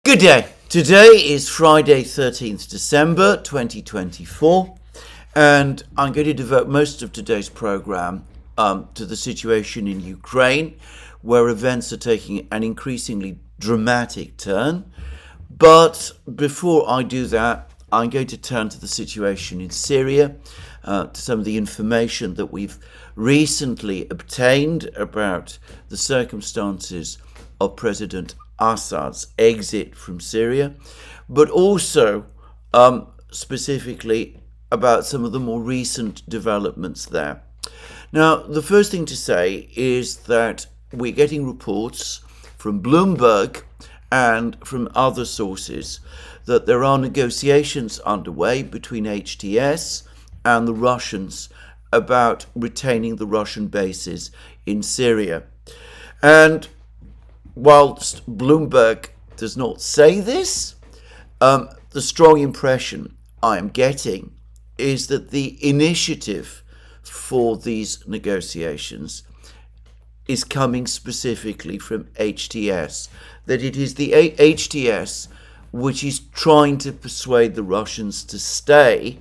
Good day. Today is Friday, 13th December 2024, and I'm going to devote most of today's program to the situation in Ukraine, where events are taking an increasingly dramatic turn. But before I do that, I'm going to turn to the situation in Syria, to some of the information that we've recently obtained about the circumstances of President Assad's exit from Syria, but also specifically about some of the more recent developments there. Now, the first thing to say is that we're getting reports from Bloomberg and from other sources that there are negotiations underway between HTS and the Russians about retaining the Russian bases in Syria. And whilst Bloomberg does not say this, the strong impression I am getting is that the initiative for these negotiations is coming specifically from HTS, that it is the HTS which is trying to persuade the Russians to stay,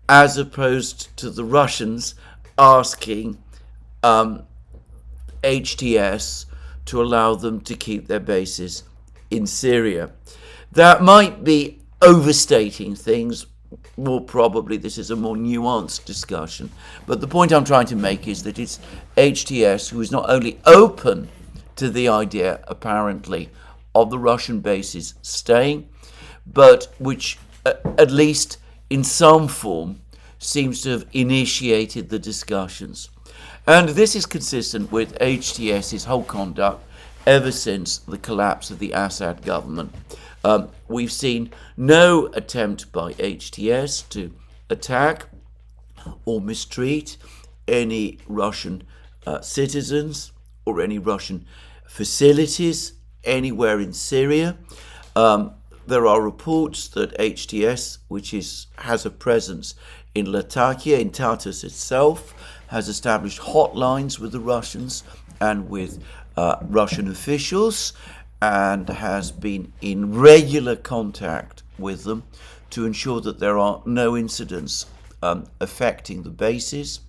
as opposed to the Russians asking HTS to allow them to keep their bases in Syria. That might be overstating things. More probably this is a more nuanced discussion. But the point I'm trying to make is that it's HTS who is not only open to the idea, apparently, of the Russian bases staying, but which, at least in some form, seems to have initiated the discussions. And this is consistent with HTS's whole conduct ever since the collapse of the Assad government. We've seen no attempt by HTS to attack or mistreat any Russian citizens or any Russian facilities anywhere in Syria. There are reports that HTS, which has a presence in Latakia, in Tartus itself, has established hotlines with the Russians and with Russian officials, and has been in regular contact with them to ensure that there are no incidents affecting the bases,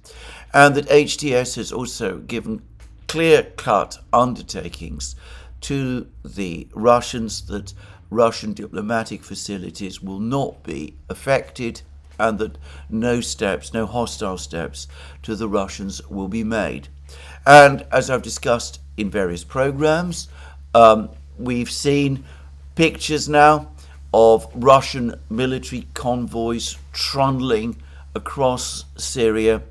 and that HTS has also given clear-cut undertakings to the Russians that Russian diplomatic facilities will not be affected, and that no hostile steps to the Russians will be made. And as I've discussed in various programs, we've seen pictures now of Russian military convoys trundling across Syria,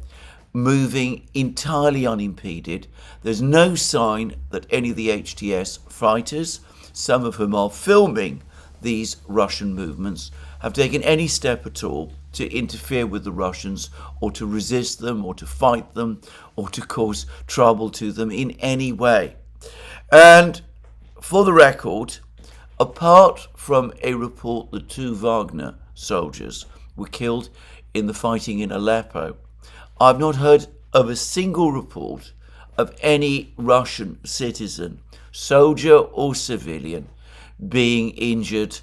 moving entirely unimpeded. There's no sign that any of the HTS fighters, some of whom are filming these Russian movements, have taken any step at all to interfere with the Russians or to resist them or to fight them or to cause trouble to them in any way. And for the record, apart from a report that 2 Wagner soldiers were killed in the fighting in Aleppo, I've not heard of a single report of any Russian citizen, soldier or civilian, being injured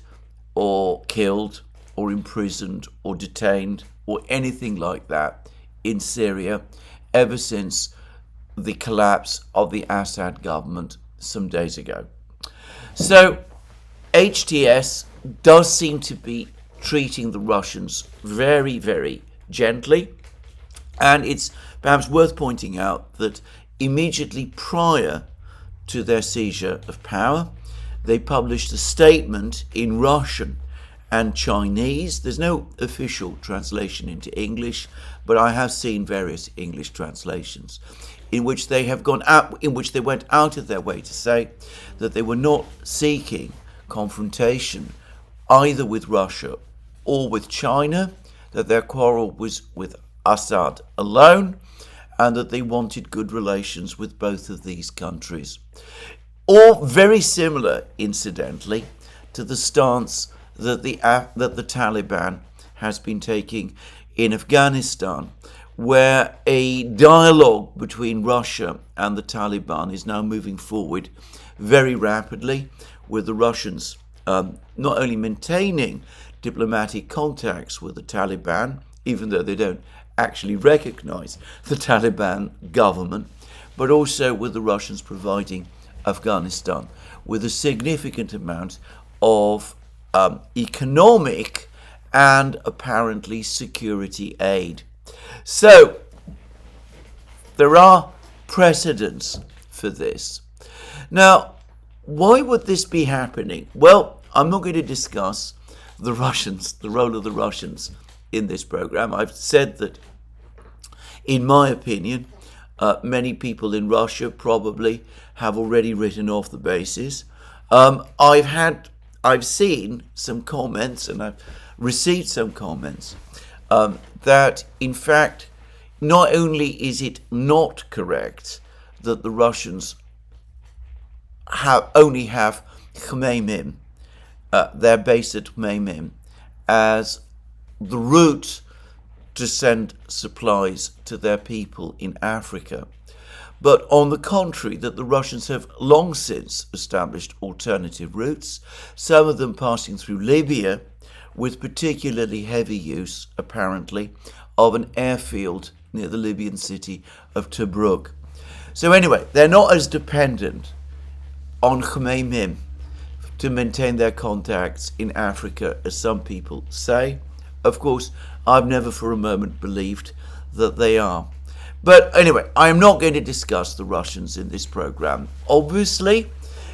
or killed or imprisoned or detained or anything like that in Syria ever since the collapse of the Assad government some days ago. So HTS does seem to be treating the Russians very, very gently, and it's perhaps worth pointing out that immediately prior to their seizure of power, they published a statement in Russian and Chinese. There's no official translation into English, but I have seen various English translations in which they went out of their way to say that they were not seeking confrontation either with Russia or with China, that their quarrel was with Assad alone, and that they wanted good relations with both of these countries. All very similar, incidentally, to the stance that the Taliban has been taking in Afghanistan, where a dialogue between Russia and the Taliban is now moving forward very rapidly, with the Russians not only maintaining diplomatic contacts with the Taliban, even though they don't actually recognize the Taliban government, but also with the Russians providing Afghanistan with a significant amount of economic and apparently security aid. So there are precedents for this. Now, why would this be happening? Well, I'm not going to discuss the Russians, the role of the Russians in this program. I've said that, in my opinion, many people in Russia probably have already written off the bases. I've seen some comments, and I've received some comments that, in fact, not only is it not correct that the Russians only have Khmeimim, their base at Khmeimim, as the route to send supplies to their people in Africa, but on the contrary, that the Russians have long since established alternative routes, some of them passing through Libya, with particularly heavy use, apparently, of an airfield near the Libyan city of Tobruk. So anyway, they're not as dependent on Khmeimim to maintain their contacts in Africa as some people say. Of course, I've never for a moment believed that they are. But anyway, I am not going to discuss the Russians in this program. Obviously,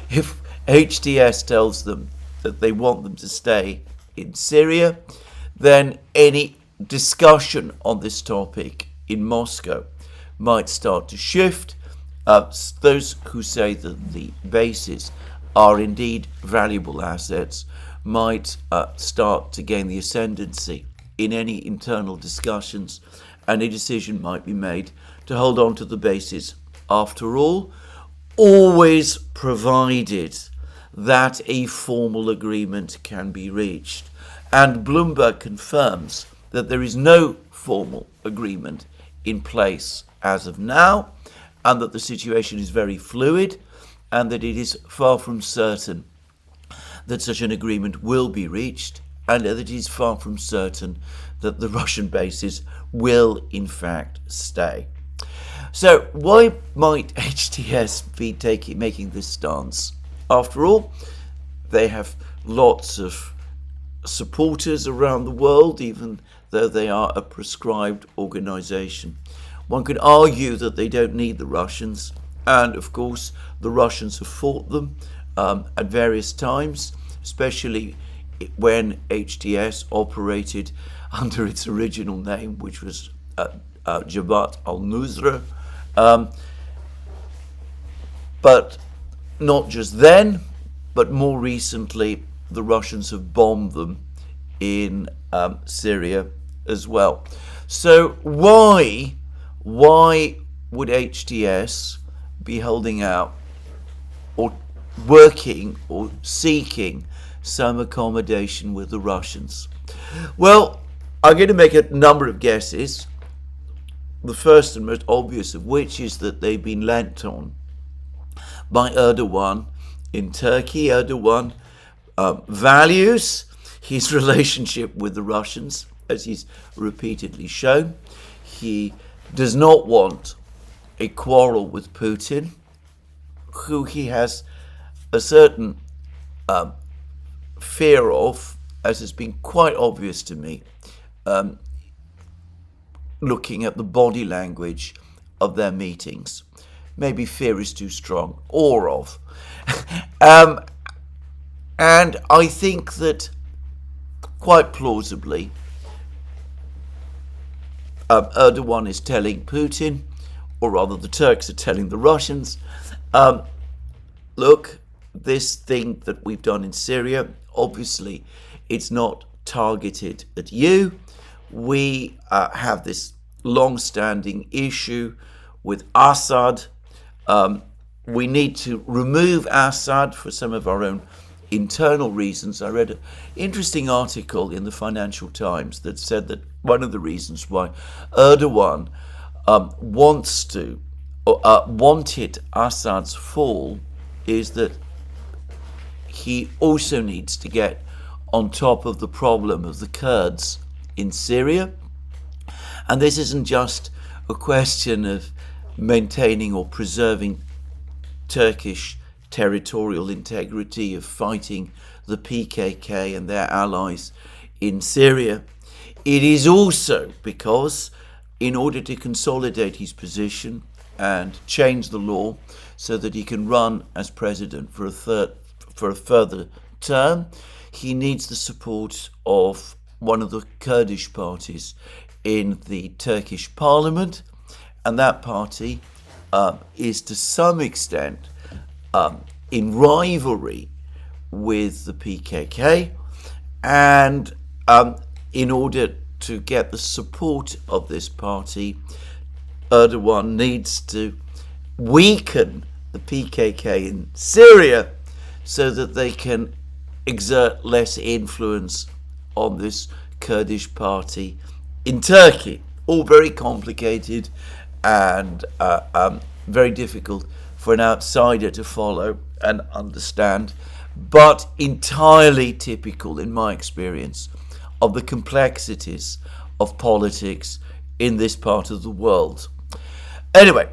if HTS tells them that they want them to stay in Syria, then any discussion on this topic in Moscow might start to shift. Those who say that the bases are indeed valuable assets might start to gain the ascendancy in any internal discussions, and a decision might be made to hold on to the bases after all, always provided that a formal agreement can be reached. And Bloomberg confirms that there is no formal agreement in place as of now, and that the situation is very fluid, and that it is far from certain that such an agreement will be reached, and that it is far from certain that the Russian bases will in fact stay. So why might HTS be making this stance? After all, they have lots of supporters around the world, even though they are a proscribed organization. One could argue that they don't need the Russians, and of course the Russians have fought them at various times, especially when HTS operated under its original name, which was Jabhat al-Nusra. But not just then, but more recently, the Russians have bombed them in Syria as well. So why would HTS be holding out or working or seeking some accommodation with the Russians? Well, I'm going to make a number of guesses. The first and most obvious of which is that they've been lent on by Erdogan in Turkey. Erdogan values his relationship with the Russians, as he's repeatedly shown. He does not want a quarrel with Putin, who he has a certain fear of, as has been quite obvious to me, looking at the body language of their meetings. Maybe fear is too strong, or of. And I think that quite plausibly, Erdogan is telling Putin, or rather the Turks are telling the Russians, look, this thing that we've done in Syria, obviously it's not targeted at you. We have this long-standing issue with Assad. We need to remove Assad for some of our own internal reasons. I read an interesting article in the Financial Times that said that one of the reasons why Erdogan wanted Assad's fall is that he also needs to get on top of the problem of the Kurds in Syria. And this isn't just a question of maintaining or preserving Turkish territorial integrity, of fighting the PKK and their allies in Syria. It is also because, in order to consolidate his position and change the law so that he can run as president for a further term, he needs the support of one of the Kurdish parties in the Turkish parliament, and that party is to some extent in rivalry with the PKK, and in order to get the support of this party, Erdogan needs to weaken the PKK in Syria so that they can exert less influence on this Kurdish party in Turkey. All very complicated and very difficult for an outsider to follow and understand, but entirely typical, in my experience, of the complexities of politics in this part of the world. Anyway,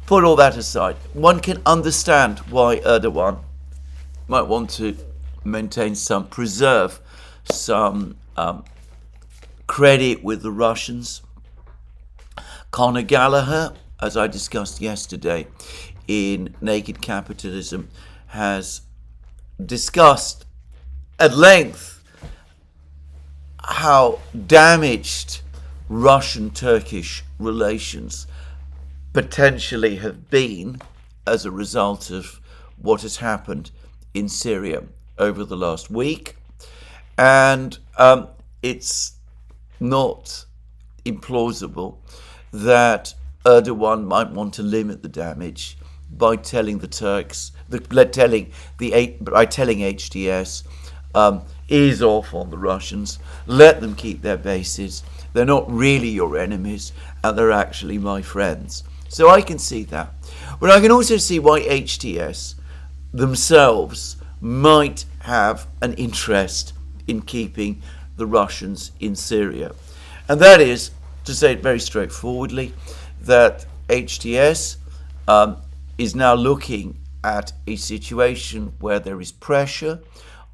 put all that aside. One can understand why Erdogan might want to preserve some credit with the Russians. Conor Gallagher, as I discussed yesterday in Naked Capitalism, has discussed at length how damaged Russian-Turkish relations potentially have been as a result of what has happened in Syria over the last week. And it's not implausible that Erdogan might want to limit the damage by telling the Turks, by telling HTS, ease off on the Russians, let them keep their bases. They're not really your enemies, and they're actually my friends. So I can see that. But I can also see why HTS themselves might have an interest in keeping the Russians in Syria. And that is, to say it very straightforwardly, that HTS is now looking at a situation where there is pressure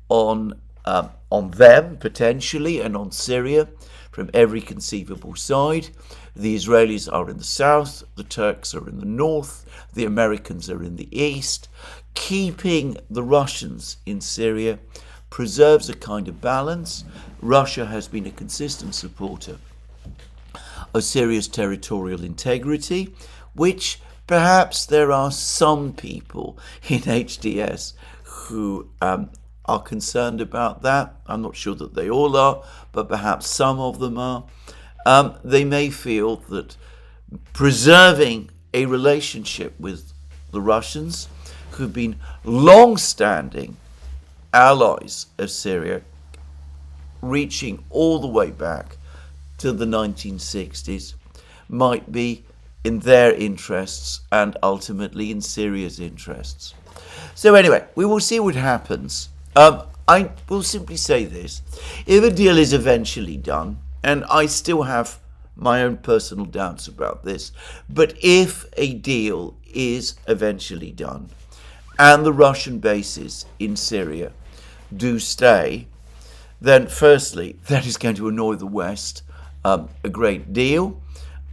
on them, potentially, and on Syria from every conceivable side. The Israelis are in the south, the Turks are in the north, the Americans are in the east. Keeping the Russians in Syria preserves a kind of balance. Russia has been a consistent supporter of Syria's territorial integrity, which perhaps there are some people in HTS who are concerned about that. I'm not sure that they all are, but perhaps some of them are. They may feel that preserving a relationship with the Russians, who've been long-standing allies of Syria, reaching all the way back to the 1960s, might be in their interests and ultimately in Syria's interests. So anyway, we will see what happens. I will simply say this. If a deal is eventually done, and I still have my own personal doubts about this, but if a deal is eventually done and the Russian bases in Syria do stay, then firstly, that is going to annoy the West a great deal.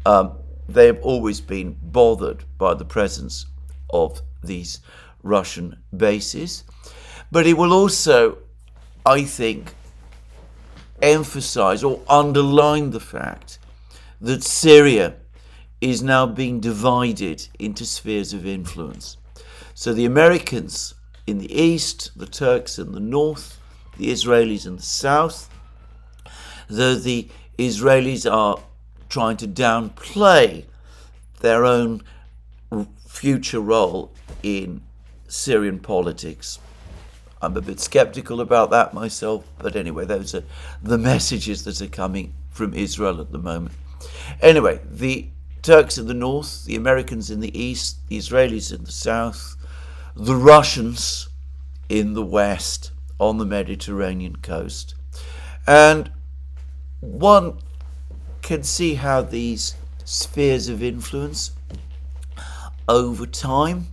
They have always been bothered by the presence of these Russian bases. But it will also, I think, emphasize or underline the fact that Syria is now being divided into spheres of influence. So the Americans in the east, the Turks in the north, the Israelis in the south, though the Israelis are trying to downplay their own future role in Syrian politics. I'm a bit skeptical about that myself, but anyway, those are the messages that are coming from Israel at the moment. Anyway, the Turks in the north, the Americans in the east, the Israelis in the south, the Russians in the west on the Mediterranean coast. And one can see how these spheres of influence over time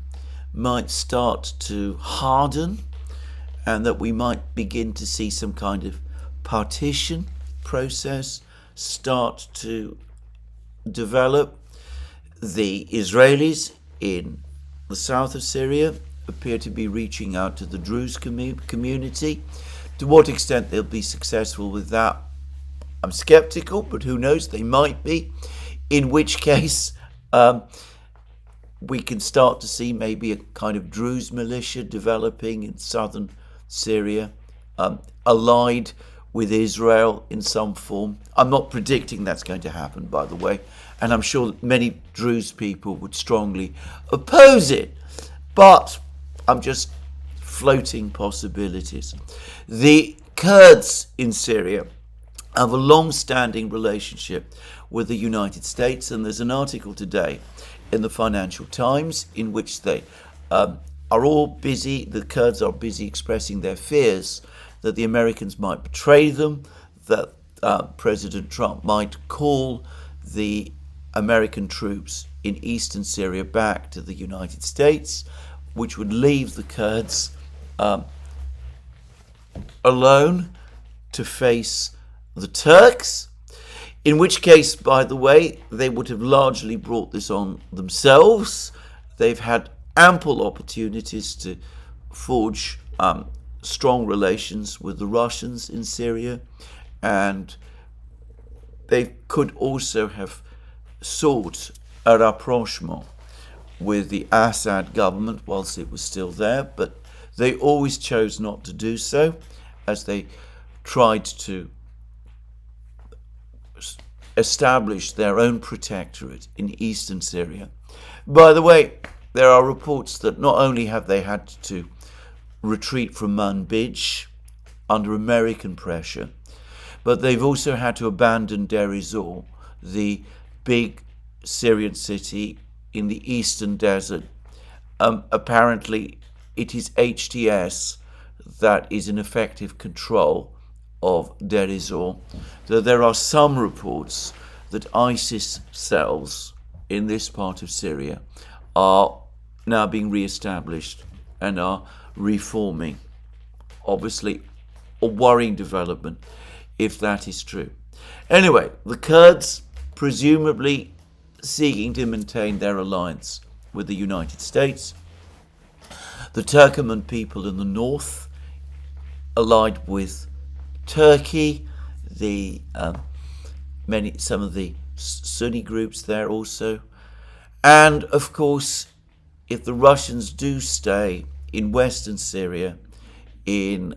might start to harden, and that we might begin to see some kind of partition process start to develop. The Israelis in the south of Syria appear to be reaching out to the Druze community. To what extent they'll be successful with that, I'm skeptical, but who knows, they might be. In which case, we can start to see maybe a kind of Druze militia developing in southern Syria, allied with Israel in some form. I'm not predicting that's going to happen, by the way, and I'm sure many Druze people would strongly oppose it, but I'm just floating possibilities. The Kurds in Syria have a long-standing relationship with the United States, and there's an article today in the Financial Times in which they are all busy, the Kurds are busy expressing their fears that the Americans might betray them, that President Trump might call the American troops in eastern Syria back to the United States, which would leave the Kurds alone to face the Turks, in which case, by the way, they would have largely brought this on themselves. They've had ample opportunities to forge strong relations with the Russians in Syria, and they could also have sought a rapprochement with the Assad government whilst it was still there, but they always chose not to do so, as they tried to establish their own protectorate in eastern Syria. By the way, there are reports that not only have they had to retreat from Manbij under American pressure, but they've also had to abandon Deir ez-Zor, the big Syrian city in the eastern desert. Apparently, it is HTS that is in effective control of Deir ez-Zor. So there are some reports that ISIS cells in this part of Syria are now being re-established and are reforming. Obviously, a worrying development if that is true. Anyway, the Kurds presumably seeking to maintain their alliance with the United States. The Turkoman people in the north allied with Turkey, some of the Sunni groups there also, and of course, if the Russians do stay in western Syria, in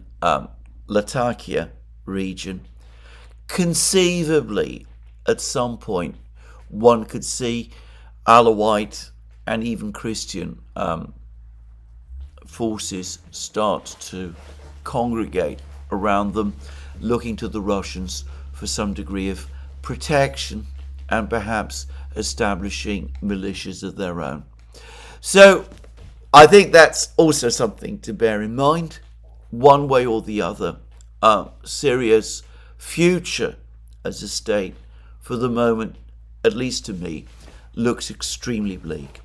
Latakia region, conceivably at some point one could see Alawite and even Christian forces start to congregate around them, looking to the Russians for some degree of protection and perhaps establishing militias of their own. So I think that's also something to bear in mind. One way or the other, Syria's future as a state, for the moment, at least to me, looks extremely bleak.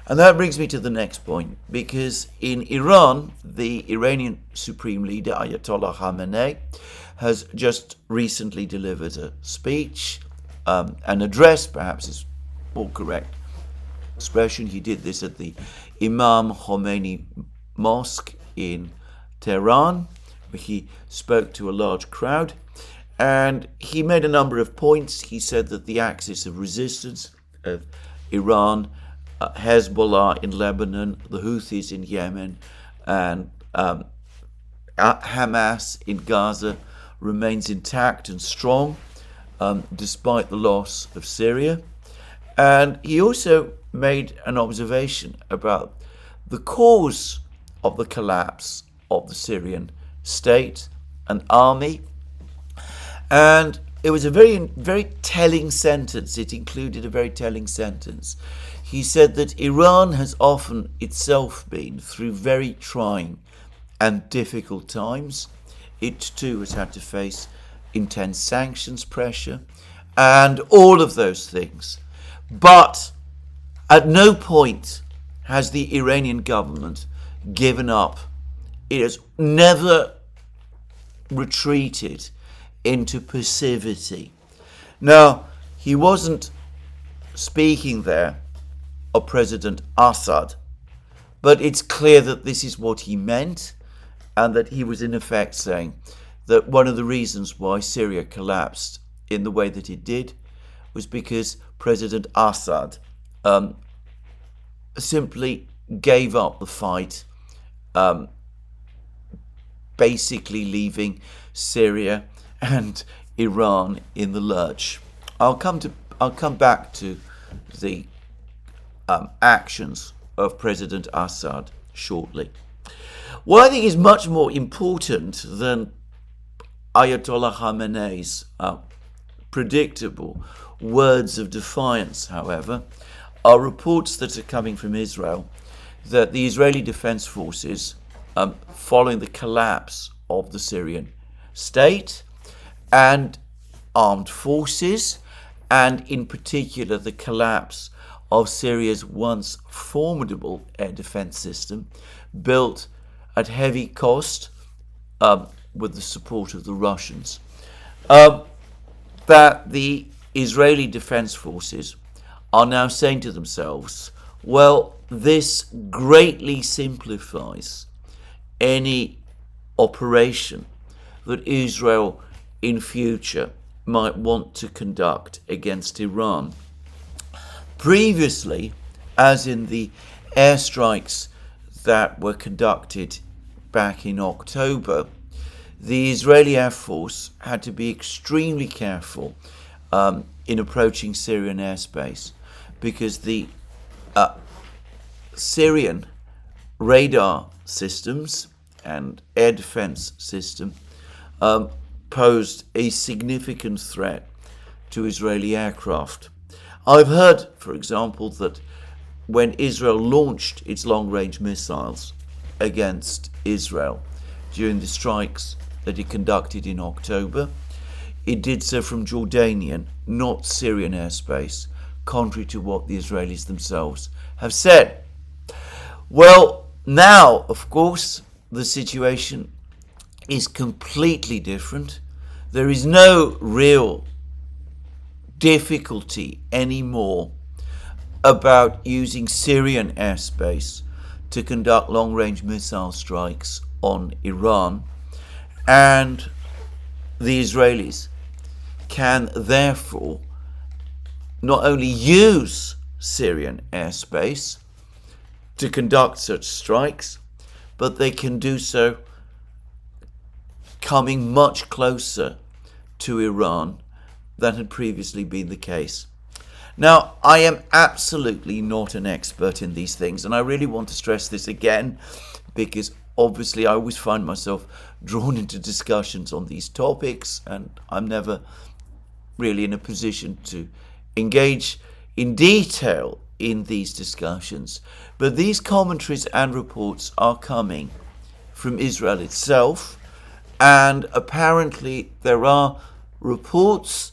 And that brings me to the next point, because in Iran, the Iranian Supreme Leader, Ayatollah Khamenei, has just recently delivered a speech, an address, perhaps is more correct expression. He did this at the Imam Khomeini Mosque in Tehran, where he spoke to a large crowd. And he made a number of points. He said that the axis of resistance of Iran, Hezbollah in Lebanon, the Houthis in Yemen, and Hamas in Gaza remains intact and strong, despite the loss of Syria. And he also made an observation about the cause of the collapse of the Syrian state and army. And it was a very telling sentence. It included a very telling sentence. He said that Iran has often itself been through very trying and difficult times. It too has had to face intense sanctions pressure and all of those things. But at no point has the Iranian government given up. It has never retreated into passivity. Now, he wasn't speaking there of President Assad, but it's clear that this is what he meant, and that he was in effect saying that one of the reasons why Syria collapsed in the way that it did was because President Assad simply gave up the fight, basically leaving Syria and Iran in the lurch. I'll come back to the actions of President Assad shortly. What I think is much more important than Ayatollah Khamenei's predictable words of defiance, however, are reports that are coming from Israel that the Israeli Defense Forces, following the collapse of the Syrian state and armed forces, and in particular the collapse of Syria's once formidable air defense system, built at heavy cost with the support of the Russians, that the Israeli Defense Forces are now saying to themselves, well, this greatly simplifies any operation that Israel in future might want to conduct against Iran. Previously, as in the airstrikes that were conducted back in October, the Israeli Air Force had to be extremely careful in approaching Syrian airspace, because the Syrian radar systems and air defense system posed a significant threat to Israeli aircraft. I've heard, for example, that when Israel launched its long-range missiles against Israel during the strikes that it conducted in October, it did so from Jordanian, not Syrian airspace, contrary to what the Israelis themselves have said. Well, now, of course, the situation is completely different. There is no real difficulty anymore about using Syrian airspace to conduct long-range missile strikes on Iran, and the Israelis can therefore not only use Syrian airspace to conduct such strikes, but they can do so coming much closer to Iran than had previously been the case. Now, I am absolutely not an expert in these things, and I really want to stress this again, because obviously I always find myself drawn into discussions on these topics, and I'm never really in a position to engage in detail in these discussions. But these commentaries and reports are coming from Israel itself, and apparently there are reports,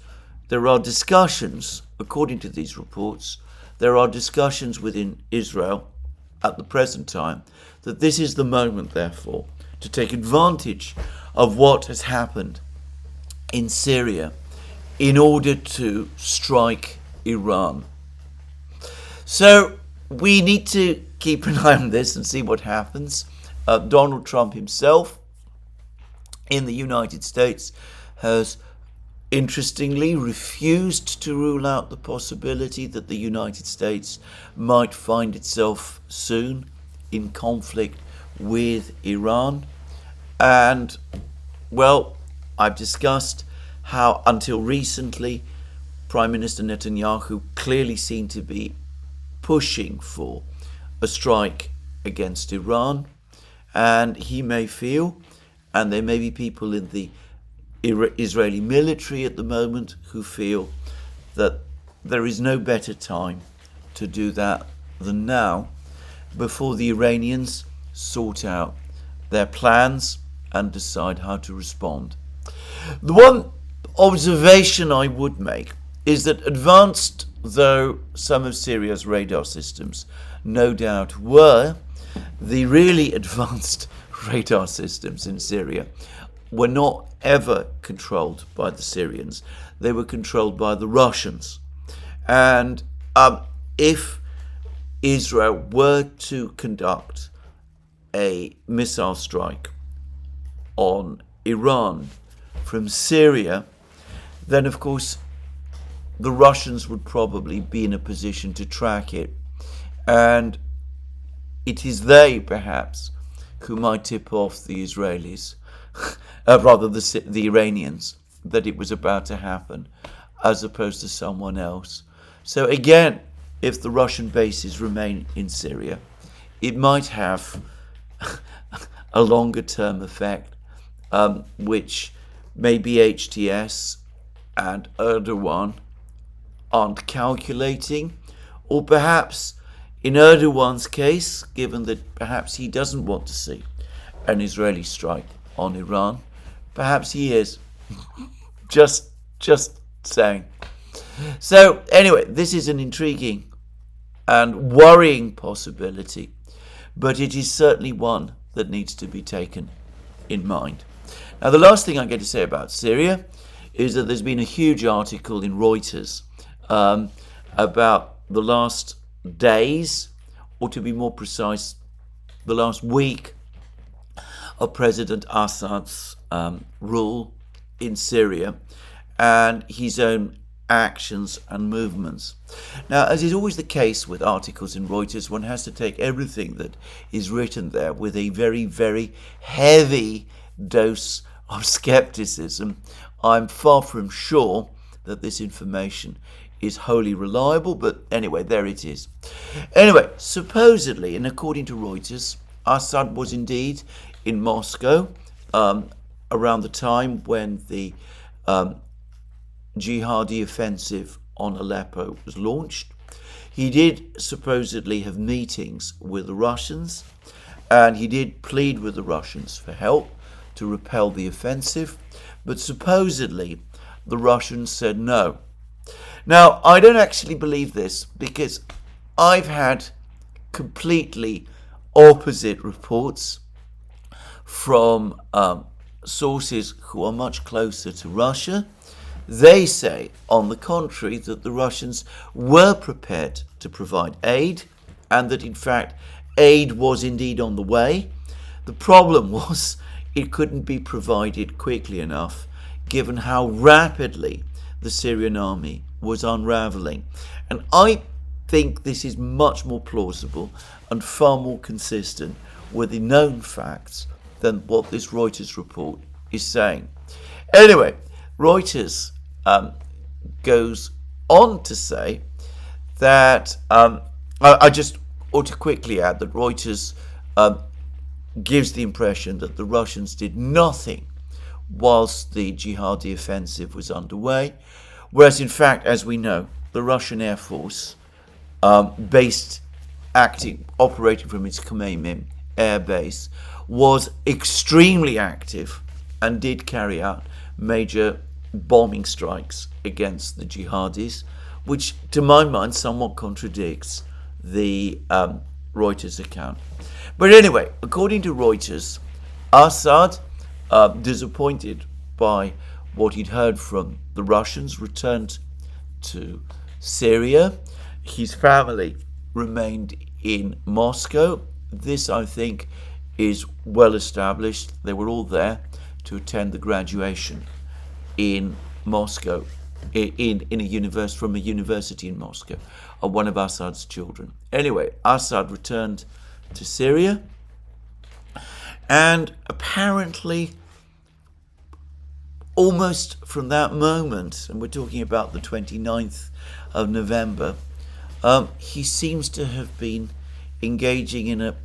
there are discussions, according to these reports, there are discussions within Israel at the present time that this is the moment, therefore, to take advantage of what has happened in Syria in order to strike Iran. So we need to keep an eye on this and see what happens. Donald Trump himself in the United States has interestingly refused to rule out the possibility that the United States might find itself soon in conflict with Iran. And, well, I've discussed how until recently Prime Minister Netanyahu clearly seemed to be pushing for a strike against Iran, and he may feel, and there may be people in the Israeli military at the moment who feel that there is no better time to do that than now, before the Iranians sort out their plans and decide how to respond. The one observation I would make is that advanced though some of Syria's radar systems no doubt were, the really advanced radar systems in Syria were not ever controlled by the Syrians. They were controlled by the Russians. And if Israel were to conduct a missile strike on Iran from Syria, then of course the Russians would probably be in a position to track it. And it is they, perhaps, who might tip off the Israelis, rather the Iranians, that it was about to happen, as opposed to someone else. So again, if the Russian bases remain in Syria, it might have a longer term effect, which maybe HTS and Erdogan aren't calculating, or perhaps in Erdogan's case, given that perhaps he doesn't want to see an Israeli strike on Iran, perhaps he is. just saying. So anyway, this is an intriguing and worrying possibility, but it is certainly one that needs to be taken in mind. Now, the last thing I'm going to say about Syria is that there's been a huge article in Reuters about the last days, or to be more precise, the last week of President Assad's rule in Syria and his own actions and movements. Now, as is always the case with articles in Reuters, one has to take everything that is written there with a very, very heavy dose of skepticism. I'm far from sure that this information is wholly reliable, but anyway, there it is. Anyway, supposedly, and according to Reuters, Assad was indeed in Moscow around the time when the jihadi offensive on Aleppo was launched. He did supposedly have meetings with the Russians, and he did plead with the Russians for help to repel the offensive, but supposedly the Russians said no. Now, I don't actually believe this, because I've had completely opposite reports from sources who are much closer to Russia. They say, on the contrary, that the Russians were prepared to provide aid, and that in fact aid was indeed on the way. The problem was it couldn't be provided quickly enough, given how rapidly the Syrian army was unraveling. And I think this is much more plausible and far more consistent with the known facts than what this Reuters report is saying. Anyway, Reuters goes on to say that, I just ought to quickly add that Reuters gives the impression that the Russians did nothing whilst the jihadi offensive was underway, whereas in fact, as we know, the Russian Air Force, operating from its Khmeimim air base, was extremely active and did carry out major bombing strikes against the jihadis, which to my mind somewhat contradicts the Reuters account. But anyway, according to Reuters, Assad, disappointed by what he'd heard from the Russians, returned to Syria. His family remained in Moscow. This, I think, is well established. They were all there to attend the graduation in Moscow, from a university in Moscow, of one of Assad's children. Anyway, Assad returned to Syria, and apparently almost from that moment, and we're talking about the 29th of November, he seems to have been engaging in a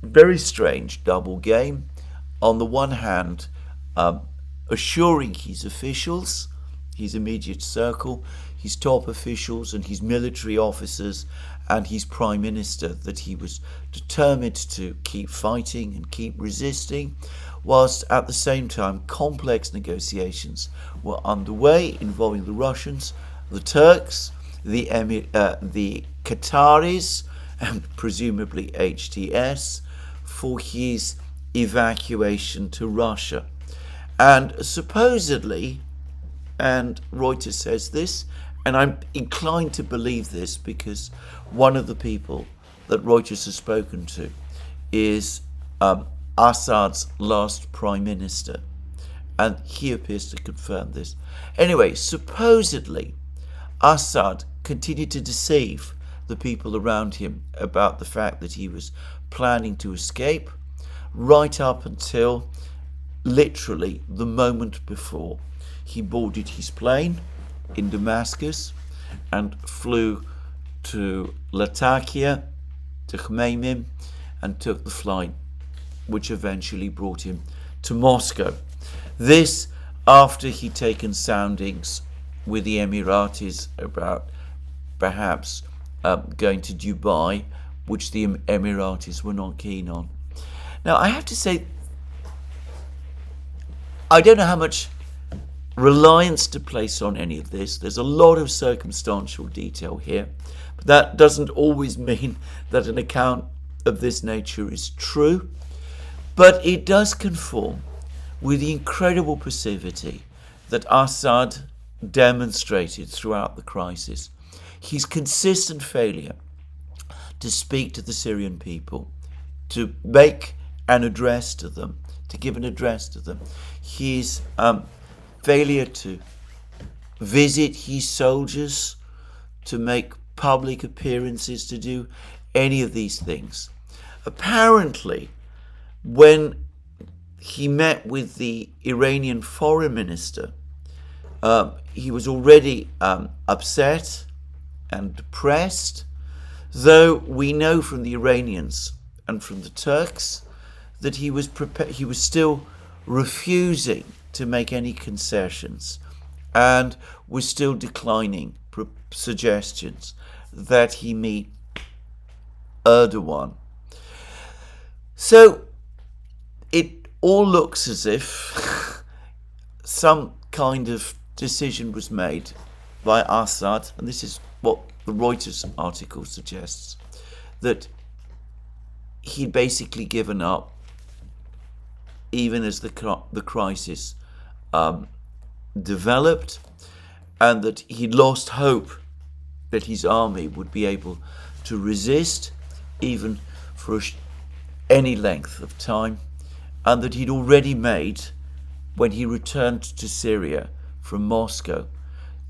very strange double game. On the one hand, assuring his officials, his immediate circle, his top officials and his military officers and his prime minister that he was determined to keep fighting and keep resisting, whilst at the same time complex negotiations were underway involving the Russians, the Turks, the Qataris, and presumably HTS for his evacuation to Russia. And supposedly, and Reuters says this, and I'm inclined to believe this because one of the people that Reuters has spoken to is Assad's last prime minister, and he appears to confirm this. Anyway, supposedly Assad continued to deceive the people around him about the fact that he was planning to escape right up until literally the moment before he boarded his plane in Damascus and flew to Latakia, to Khmeimim, and took the flight which eventually brought him to Moscow. This after he'd taken soundings with the Emiratis about perhaps going to Dubai, which the Emiratis were not keen on. Now, I have to say, I don't know how much reliance to place on any of this. There's a lot of circumstantial detail here, but that doesn't always mean that an account of this nature is true. But it does conform with the incredible passivity that Assad demonstrated throughout the crisis. His consistent failure to speak to the Syrian people, to make an address to them, to give an address to them, his failure to visit his soldiers, to make public appearances, to do any of these things. Apparently, when he met with the Iranian foreign minister, he was already upset and depressed, though we know from the Iranians and from the Turks that he was still refusing to make any concessions and was still declining suggestions that he meet Erdogan. So it all looks as if some kind of decision was made by Assad, and this is what the Reuters article suggests, that he'd basically given up even as the crisis developed, and that he'd lost hope that his army would be able to resist even for any length of time, and that he'd already made, when he returned to Syria from Moscow,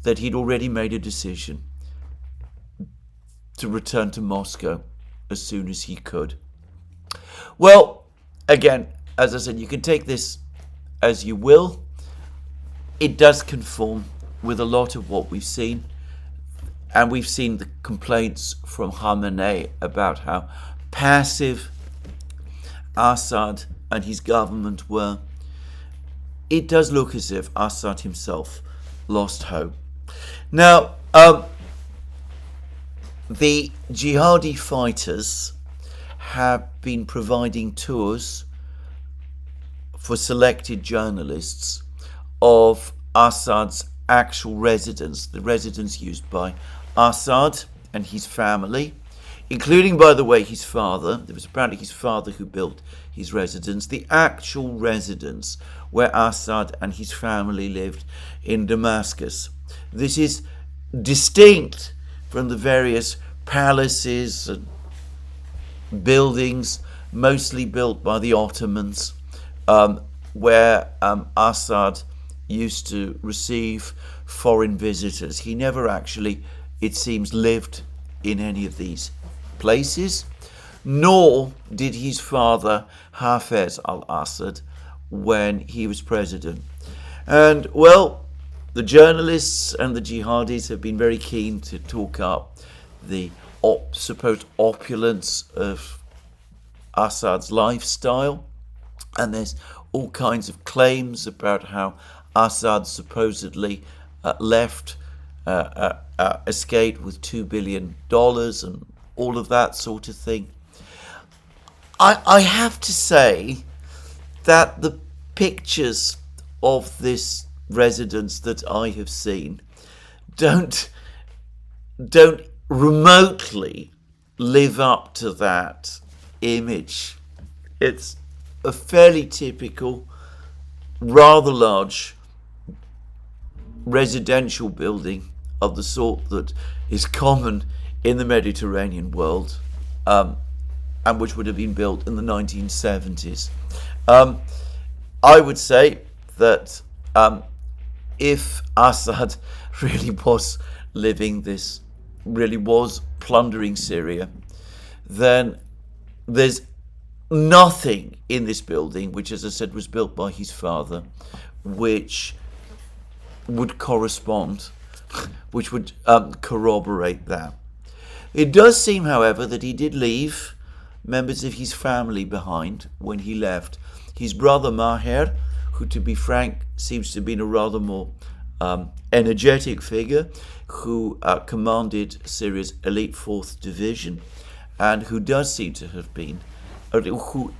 that he'd already made a decision to return to Moscow as soon as he could. Well, again, as I said, you can take this as you will. It does conform with a lot of what we've seen, and we've seen the complaints from Khamenei about how passive Assad and his government were. It does look as if Assad himself lost hope. Now, the jihadi fighters have been providing tours for selected journalists of Assad's actual residence, the residence used by Assad and his family, including, by the way, his father. It was apparently his father who built his residence, the actual residence where Assad and his family lived in Damascus. This is distinct from the various palaces and buildings, mostly built by the Ottomans, where Assad used to receive foreign visitors. He never actually, it seems, lived in any of these places, nor did his father Hafez al-Assad when he was president. And, well, the journalists and the jihadis have been very keen to talk up the supposed opulence of Assad's lifestyle, and there's all kinds of claims about how Assad supposedly left escaped with $2 billion and all of that sort of thing. I have to say that the pictures of this residence that I have seen don't remotely live up to that image. It's a fairly typical, rather large residential building of the sort that is common in the Mediterranean world, and which would have been built in the 1970s. I would say that if Assad really was plundering Syria, then there's nothing in this building, which, as I said, was built by his father, which would correspond, which would corroborate that. It does seem, however, that he did leave members of his family behind when he left. His brother Maher, who, to be frank, seems to have been a rather more energetic figure, who commanded Syria's elite 4th Division, and who does seem to have been, who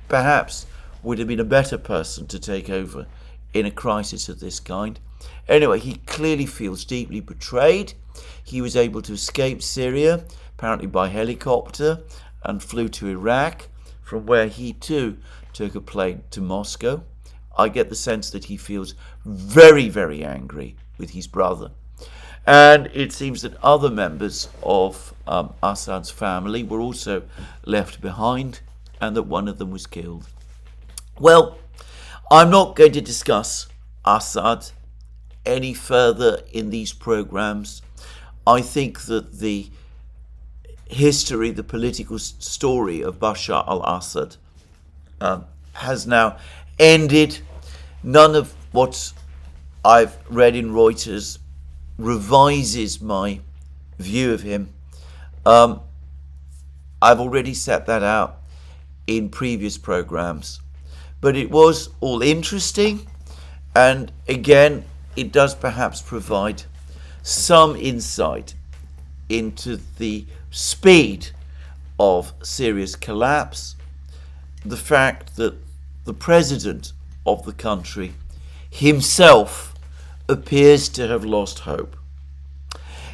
perhaps would have been a better person to take over in a crisis of this kind. Anyway, he clearly feels deeply betrayed. He was able to escape Syria, apparently by helicopter, and flew to Iraq, from where he too took a plane to Moscow. I get the sense that he feels very, very angry with his brother. And it seems that other members of Assad's family were also left behind, and that one of them was killed. Well, I'm not going to discuss Assad any further in these programs. I think that the history, the political story of Bashar al-Assad has now ended. None of what I've read in Reuters revises my view of him. I've already set that out in previous programs, but it was all interesting, and again, it does perhaps provide some insight into the speed of Syria's collapse, the fact that the president of the country himself appears to have lost hope.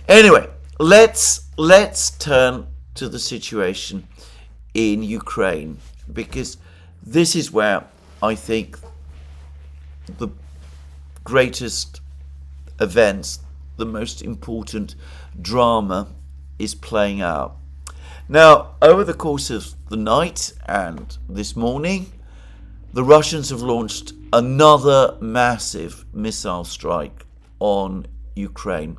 Anyway, let's turn to the situation in Ukraine, because this is where I think the greatest events, the most important drama is playing out. Now, over the course of the night and this morning, the Russians have launched another massive missile strike on Ukraine.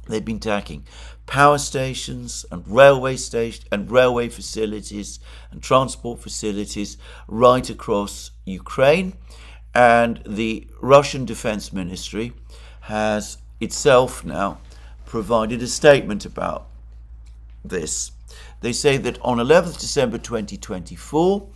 They've been attacking power stations and railway facilities and transport facilities right across Ukraine. And the Russian Defense Ministry has itself now provided a statement about this. They say that on 11th December 2024,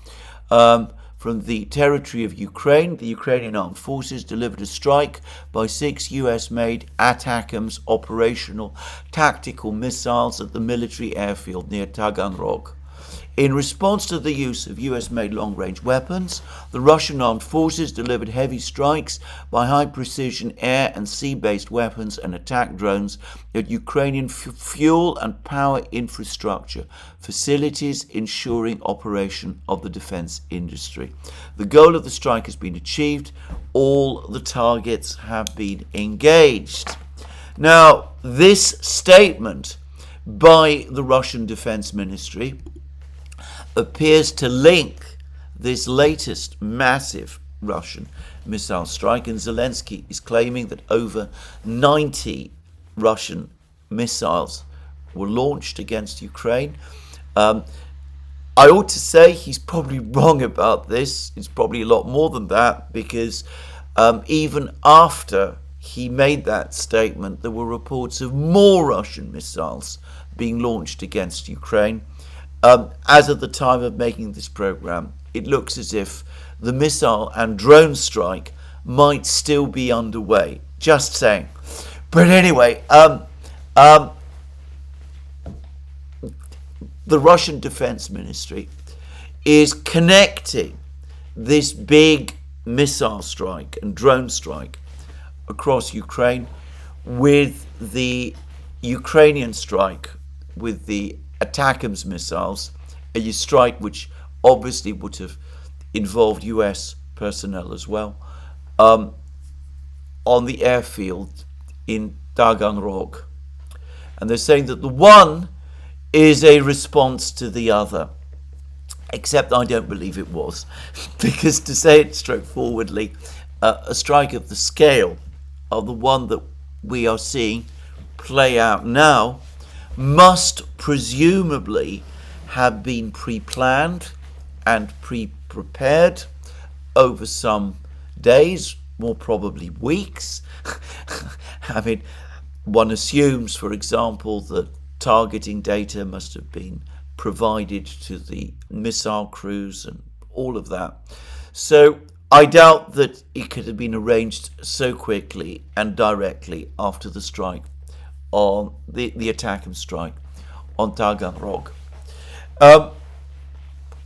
from the territory of Ukraine, the Ukrainian armed forces delivered a strike by 6 US-made ATACMS operational tactical missiles at the military airfield near Taganrog. In response to the use of US-made long-range weapons, the Russian armed forces delivered heavy strikes by high-precision air and sea-based weapons and attack drones at Ukrainian fuel and power infrastructure facilities, ensuring operation of the defense industry. The goal of the strike has been achieved. All the targets have been engaged. Now, this statement by the Russian Defense Ministry appears to link this latest massive Russian missile strike, and Zelensky is claiming that over 90 Russian missiles were launched against Ukraine. I ought to say he's probably wrong about this. It's probably a lot more than that, because even after he made that statement, there were reports of more Russian missiles being launched against Ukraine. As of the time of making this program, it looks as if the missile and drone strike might still be underway. Just saying. But anyway, the Russian Defense Ministry is connecting this big missile strike and drone strike across Ukraine with the Ukrainian strike with the ATACMS missiles, a strike which obviously would have involved US personnel as well, on the airfield in Taganrog. And they're saying that the one is a response to the other. Except I don't believe it was, because to say it straightforwardly, a strike of the scale of the one that we are seeing play out now must presumably have been pre-planned and pre-prepared over some days, more probably weeks. I mean, one assumes, for example, that targeting data must have been provided to the missile crews and all of that. So I doubt that it could have been arranged so quickly and directly after the strike on the attack and strike on Taganrog.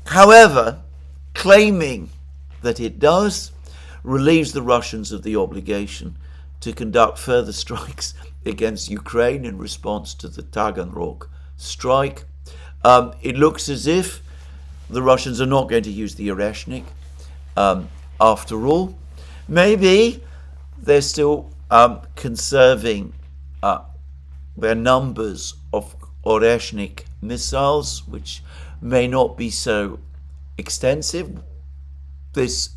However, claiming that it does relieves the Russians of the obligation to conduct further strikes against Ukraine in response to the Taganrog strike. It looks as if the Russians are not going to use the Oreshnik after all. Maybe they're still conserving their numbers of Oreshnik missiles, which may not be so extensive. This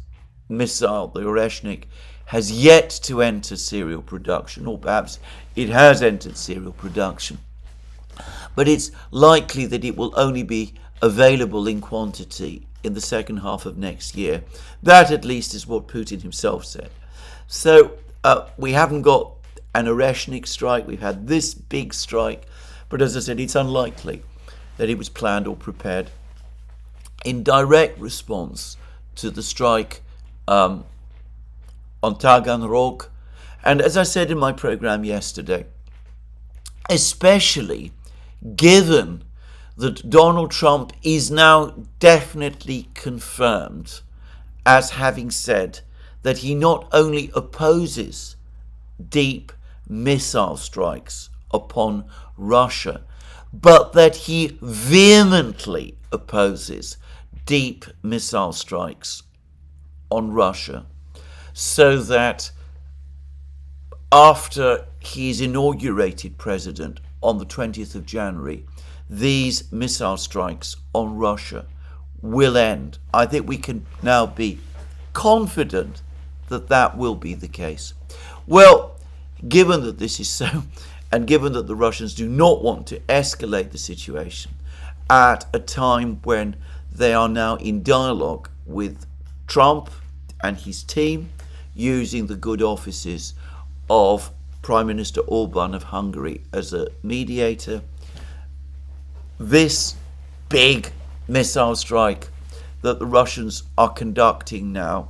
missile, the Oreshnik, has yet to enter serial production, or perhaps it has entered serial production. But it's likely that it will only be available in quantity in the second half of next year. That, at least, is what Putin himself said. So we haven't got an Oreshnik strike. We've had this big strike. But as I said, it's unlikely that it was planned or prepared in direct response to the strike on Taganrog. And as I said in my program yesterday, especially given that Donald Trump is now definitely confirmed as having said that he not only opposes deep missile strikes upon Russia, but that he vehemently opposes deep missile strikes on Russia, so that after he's inaugurated president on the 20th of January, these missile strikes on Russia will end. I think we can now be confident that that will be the case. Well, given that this is so, and given that the Russians do not want to escalate the situation at a time when they are now in dialogue with Trump and his team, using the good offices of Prime Minister Orban of Hungary as a mediator, this big missile strike that the Russians are conducting now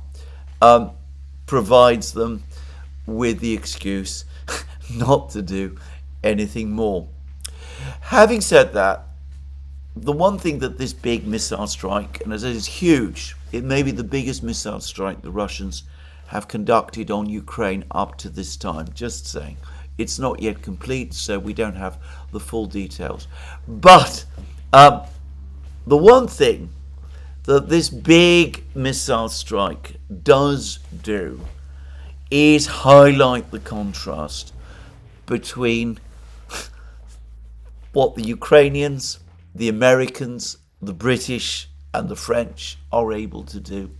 provides them with the excuse not to do anything more. Having said that, the one thing that this big missile strike, and as it is huge, it may be the biggest missile strike the Russians have conducted on Ukraine up to this time. Just saying. It's not yet complete, so we don't have the full details. But the one thing that this big missile strike does do is highlight the contrast between what the Ukrainians, the Americans, the British and the French are able to do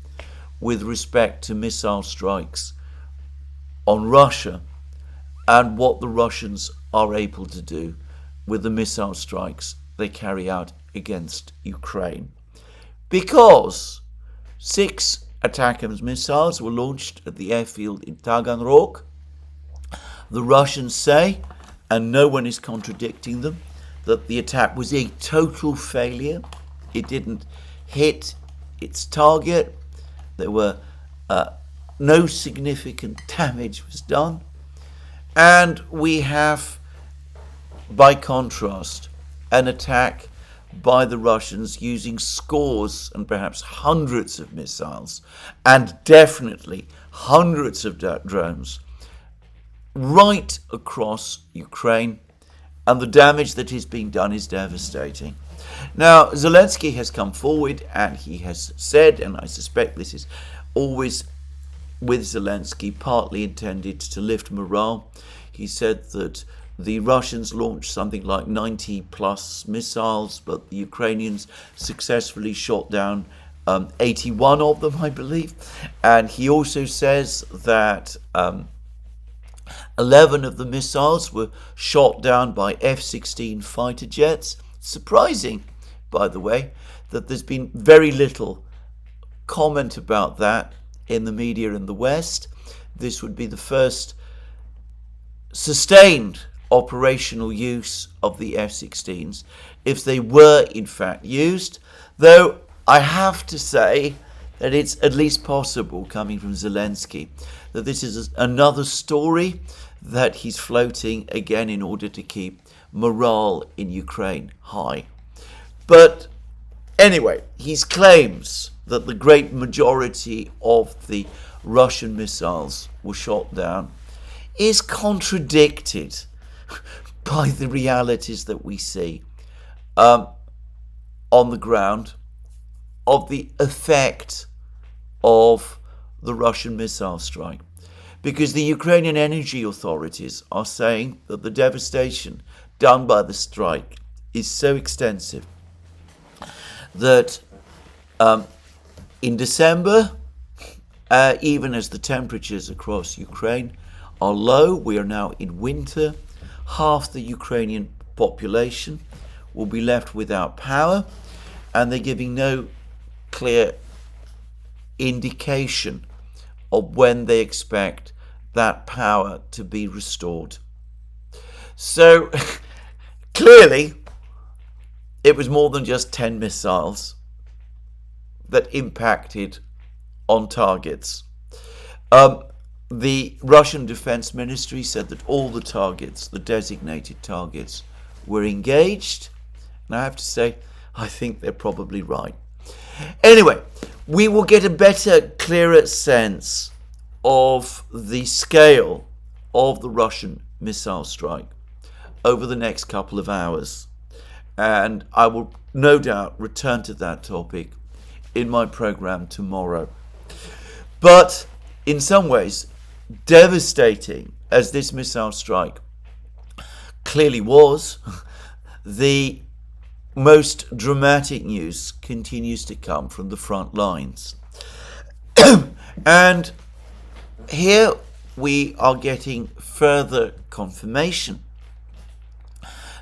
with respect to missile strikes on Russia, and what the Russians are able to do with the missile strikes they carry out against Ukraine. Because 6 ATACMS missiles were launched at the airfield in Taganrog. The Russians say, and no one is contradicting them, that the attack was a total failure. It didn't hit its target. There were no significant damage was done. And we have, by contrast, an attack by the Russians using scores and perhaps hundreds of missiles and definitely hundreds of drones right across Ukraine, and the damage that is being done is devastating. Now, Zelensky has come forward and he has said, and I suspect this is always with Zelensky partly intended to lift morale, he said that the Russians launched something like 90 plus missiles, but the Ukrainians successfully shot down 81 of them, I believe. And he also says that 11 of the missiles were shot down by F-16 fighter jets. Surprising, by the way, that there's been very little comment about that in the media in the West. This would be the first sustained operational use of the F-16s, if they were in fact used, though I have to say that it's at least possible, coming from Zelensky, that this is another story that he's floating again in order to keep morale in Ukraine high. But anyway, he claims that the great majority of the Russian missiles were shot down is contradicted by the realities that we see on the ground of the effect of the Russian missile strike. Because the Ukrainian energy authorities are saying that the devastation done by the strike is so extensive that in December, even as the temperatures across Ukraine are low, we are now in winter, half the Ukrainian population will be left without power, and they're giving no clear indication of when they expect that power to be restored. So clearly it was more than just 10 missiles that impacted on targets. The Russian Defense Ministry said that all the targets, the designated targets, were engaged. And I have to say, I think they're probably right. Anyway, we will get a better, clearer sense of the scale of the Russian missile strike over the next couple of hours. And I will no doubt return to that topic in my program tomorrow. But in some ways, devastating as this missile strike clearly was, the most dramatic news continues to come from the front lines. And here we are getting further confirmation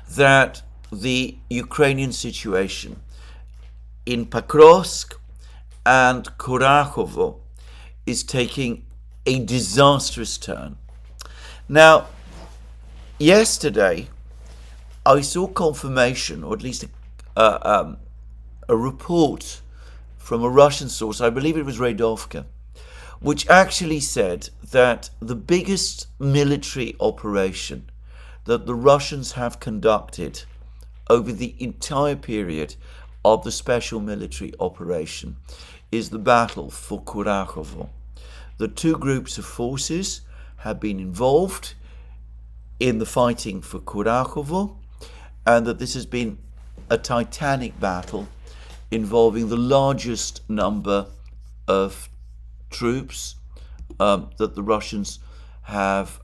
that the Ukrainian situation in Pokrovsk and Kurachovo is taking a disastrous turn. Now, yesterday I saw confirmation, or at least a report from a Russian source, I believe it was Radovka, which actually said that the biggest military operation that the Russians have conducted over the entire period of the special military operation is the battle for Kurachovo. The two groups of forces have been involved in the fighting for Kurachovo, and that this has been a titanic battle involving the largest number of troops that the Russians have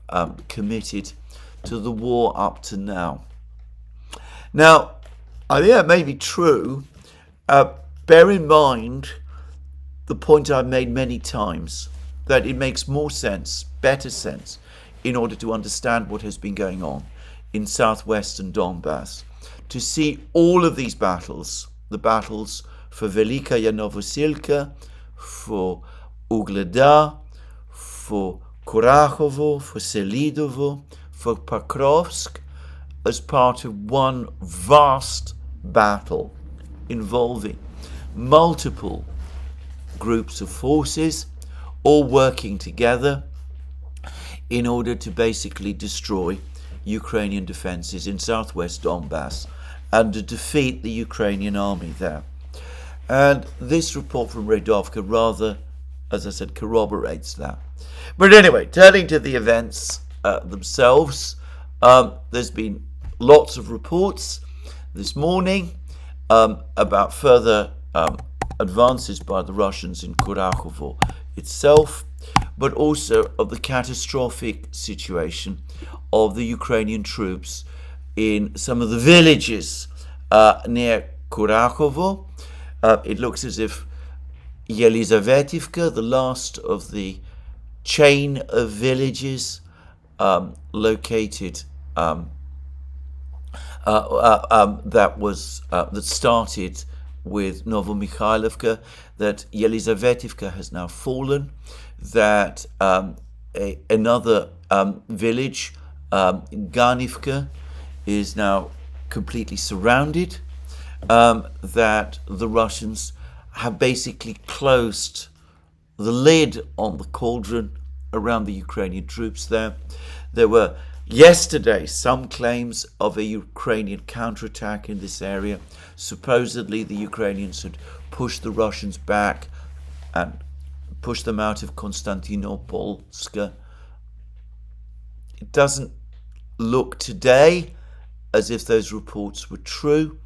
committed to the war up to now. Now, I think that may be true. Bear in mind the point I've made many times, that it makes more sense, better sense, in order to understand what has been going on in southwestern Donbass, to see all of these battles, the battles for Velikaya Novosilka, for Ugleda, for Kurachovo, for Selidovo, for Pokrovsk, as part of one vast battle involving multiple groups of forces all working together in order to basically destroy Ukrainian defenses in southwest Donbass and to defeat the Ukrainian army there. And this report from Radovka rather, as I said, corroborates that. But anyway, turning to the events themselves, there's been lots of reports this morning about further advances by the Russians in Kurachovo itself, but also of the catastrophic situation of the Ukrainian troops in some of the villages near Kurachovo. It looks as if Yelizavetivka, the last of the chain of villages located that started with Novomikhailivka, that Yelizavetivka has now fallen, that another village, Ganivka, is now completely surrounded, that the Russians have basically closed the lid on the cauldron around the Ukrainian troops there. There were yesterday some claims of a Ukrainian counterattack in this area. Supposedly the Ukrainians had pushed the Russians back and pushed them out of Konstantinopolsk. It doesn't look today as if those reports were true.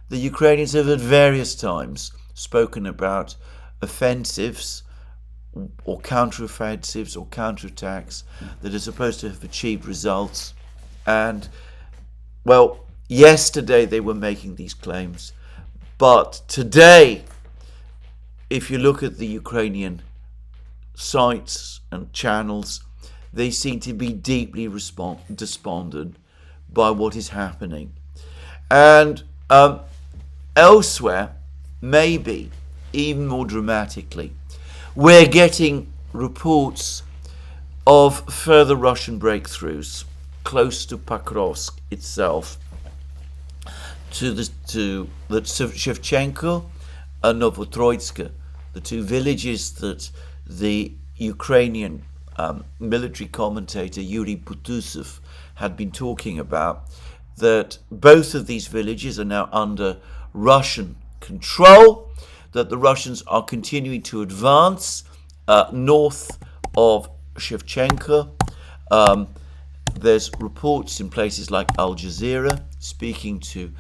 The Ukrainians have at various times spoken about offensives or counteroffensives or counterattacks that are supposed to have achieved results. And, well, yesterday they were making these claims. But today, if you look at the Ukrainian sites and channels, they seem to be deeply despondent by what is happening. And elsewhere, maybe even more dramatically, we're getting reports of further Russian breakthroughs close to Pokrovsk itself, to Shevchenko and Novotroitska, the two villages that the Ukrainian military commentator Yuri Butusev had been talking about, that both of these villages are now under Russian control, that the Russians are continuing to advance north of Shevchenko. There's reports in places like Al Jazeera speaking to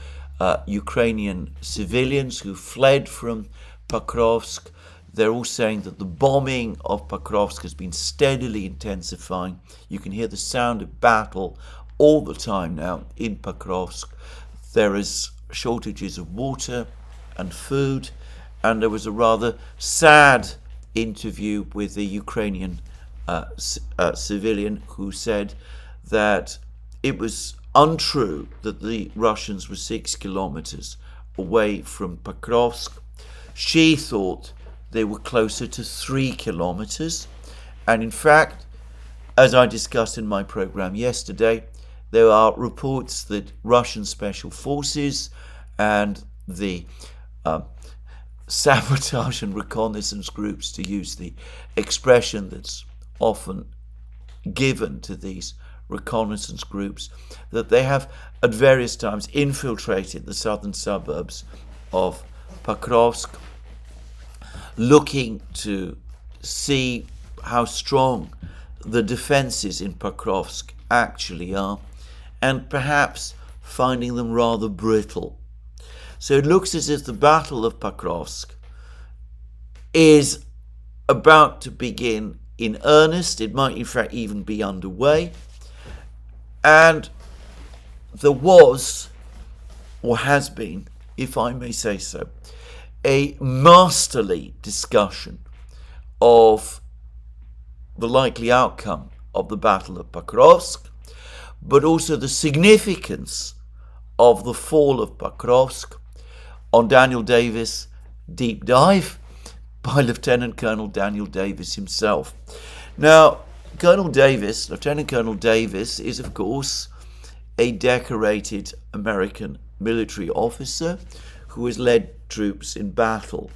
Ukrainian civilians who fled from Pokrovsk. They're all saying that the bombing of Pokrovsk has been steadily intensifying. You can hear the sound of battle all the time now in Pokrovsk. There is shortages of water and food, and there was a rather sad interview with a Ukrainian civilian who said that it was untrue that the Russians were 6 kilometers away from Pokrovsk. She thought they were closer to 3 kilometers. And in fact, as I discussed in my program yesterday, there are reports that Russian special forces and the sabotage and reconnaissance groups, to use the expression that's often given to these reconnaissance groups, that they have at various times infiltrated the southern suburbs of Pokrovsk, looking to see how strong the defenses in Pokrovsk actually are, and perhaps finding them rather brittle. So it looks as if the Battle of Pokrovsk is about to begin in earnest. It might in fact even be underway. And there was, or has been, if I may say so, a masterly discussion of the likely outcome of the Battle of Pokrovsk, but also the significance of the fall of Pokrovsk on Daniel Davis' deep dive by Lieutenant Colonel Daniel Davis himself. Now, Lieutenant Colonel Davis is, of course, a decorated American military officer who has led troops in battle.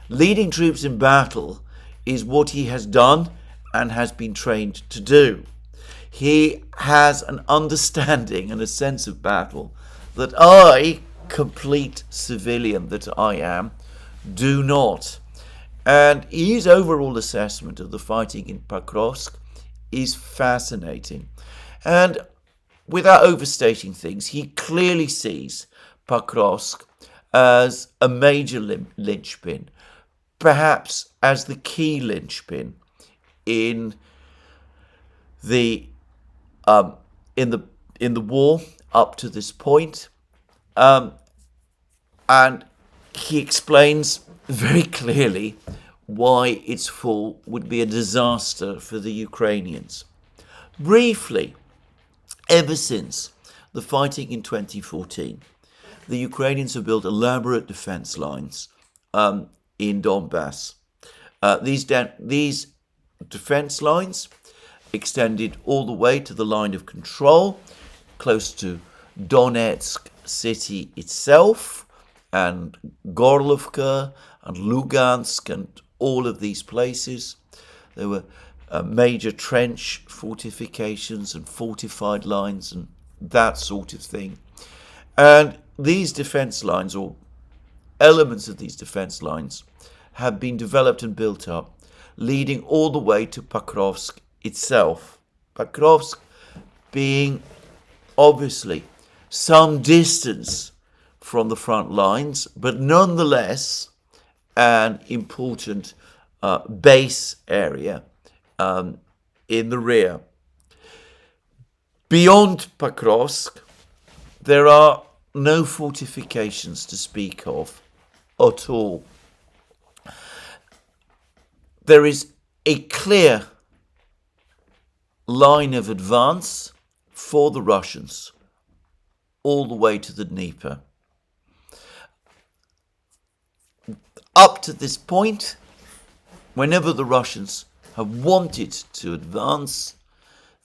Leading troops in battle is what he has done and has been trained to do. He has an understanding and a sense of battle that I, complete civilian that I am, do not. And his overall assessment of the fighting in Pokrovsk is fascinating. And without overstating things, he clearly sees Pokrovsk as a major linchpin, perhaps as the key linchpin in the war up to this point, and he explains very clearly why its fall would be a disaster for the Ukrainians. Briefly, ever since the fighting in 2014, the Ukrainians have built elaborate defense lines in Donbass. These defense lines extended all the way to the line of control, close to Donetsk city itself, and Gorlovka and Lugansk and all of these places. There were major trench fortifications and fortified lines and that sort of thing. And these defense lines, or elements of these defense lines, have been developed and built up, leading all the way to Pokrovsk itself. Pokrovsk being obviously some distance from the front lines, but nonetheless an important base area in the rear. Beyond Pokrovsk, there are no fortifications to speak of at all. There is a clear line of advance for the Russians all the way to the Dnieper. Up to this point, whenever the Russians have wanted to advance,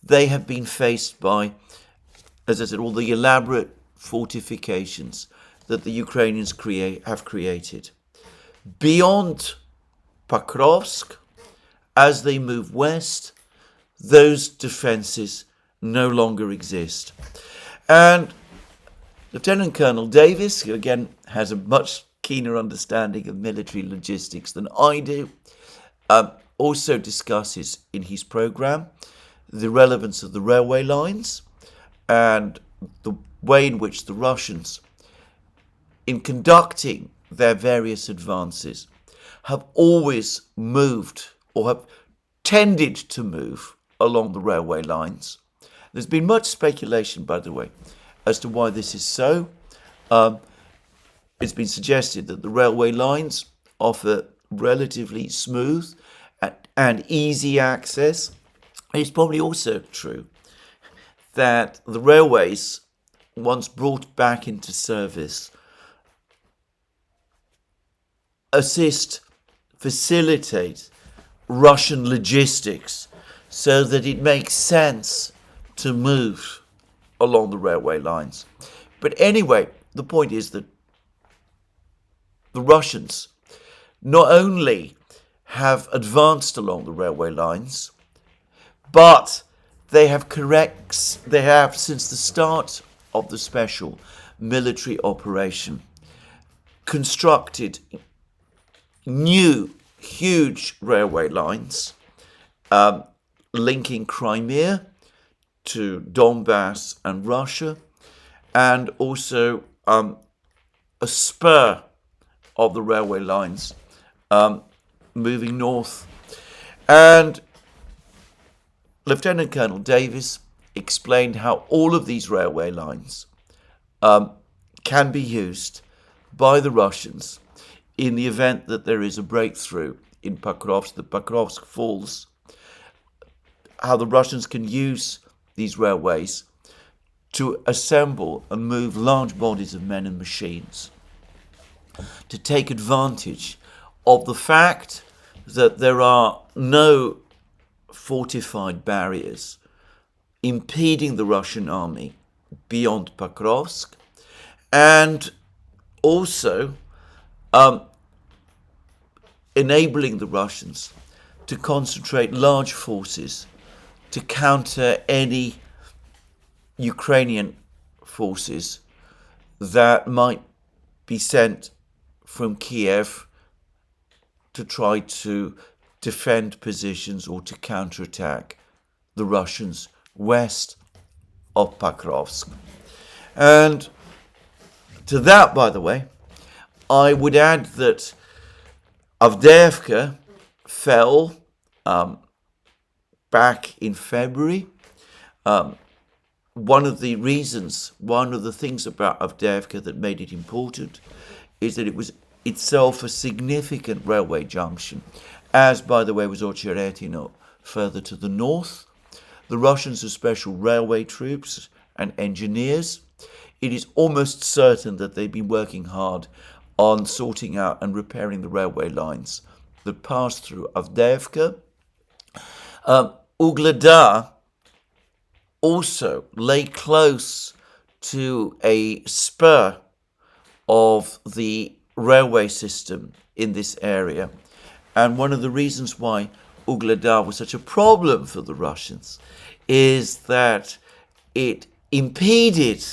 they have been faced by, as I said, all the elaborate fortifications that the Ukrainians have created. Beyond Pokrovsk, as they move west, those defences no longer exist. And Lieutenant Colonel Davis, who again has a much keener understanding of military logistics than I do, also discusses in his programme the relevance of the railway lines and the way in which the Russians, in conducting their various advances, have always moved or have tended to move along the railway lines. There's been much speculation, by the way, as to why this is so. It's been suggested that the railway lines offer relatively smooth and easy access. It's probably also true that the railways, once brought back into service, facilitate Russian logistics so that it makes sense to move along the railway lines. But anyway, the point is that the Russians not only have advanced along the railway lines, but they have since the start of the special military operation constructed new huge railway lines linking Crimea to Donbass and Russia, and also a spur of the railway lines moving north. And Lieutenant Colonel Davis explained how all of these railway lines can be used by the Russians in the event that there is a breakthrough in Pokrovsk, the Pokrovsk falls, how the Russians can use these railways to assemble and move large bodies of men and machines, to take advantage of the fact that there are no fortified barriers impeding the Russian army beyond Pokrovsk, and also enabling the Russians to concentrate large forces to counter any Ukrainian forces that might be sent from Kiev to try to defend positions or to counterattack the Russians west of Pokrovsk. And to that, by the way, I would add that Avdiivka fell back in February. One of the things about Avdiivka that made it important is that it was itself a significant railway junction, as, by the way, was Ocheretino further to the north. The Russians have special railway troops and engineers. It is almost certain that they've been working hard on sorting out and repairing the railway lines that pass through Avdiivka. Ugledar also lay close to a spur of the railway system in this area. And one of the reasons why Ugledar was such a problem for the Russians is that it impeded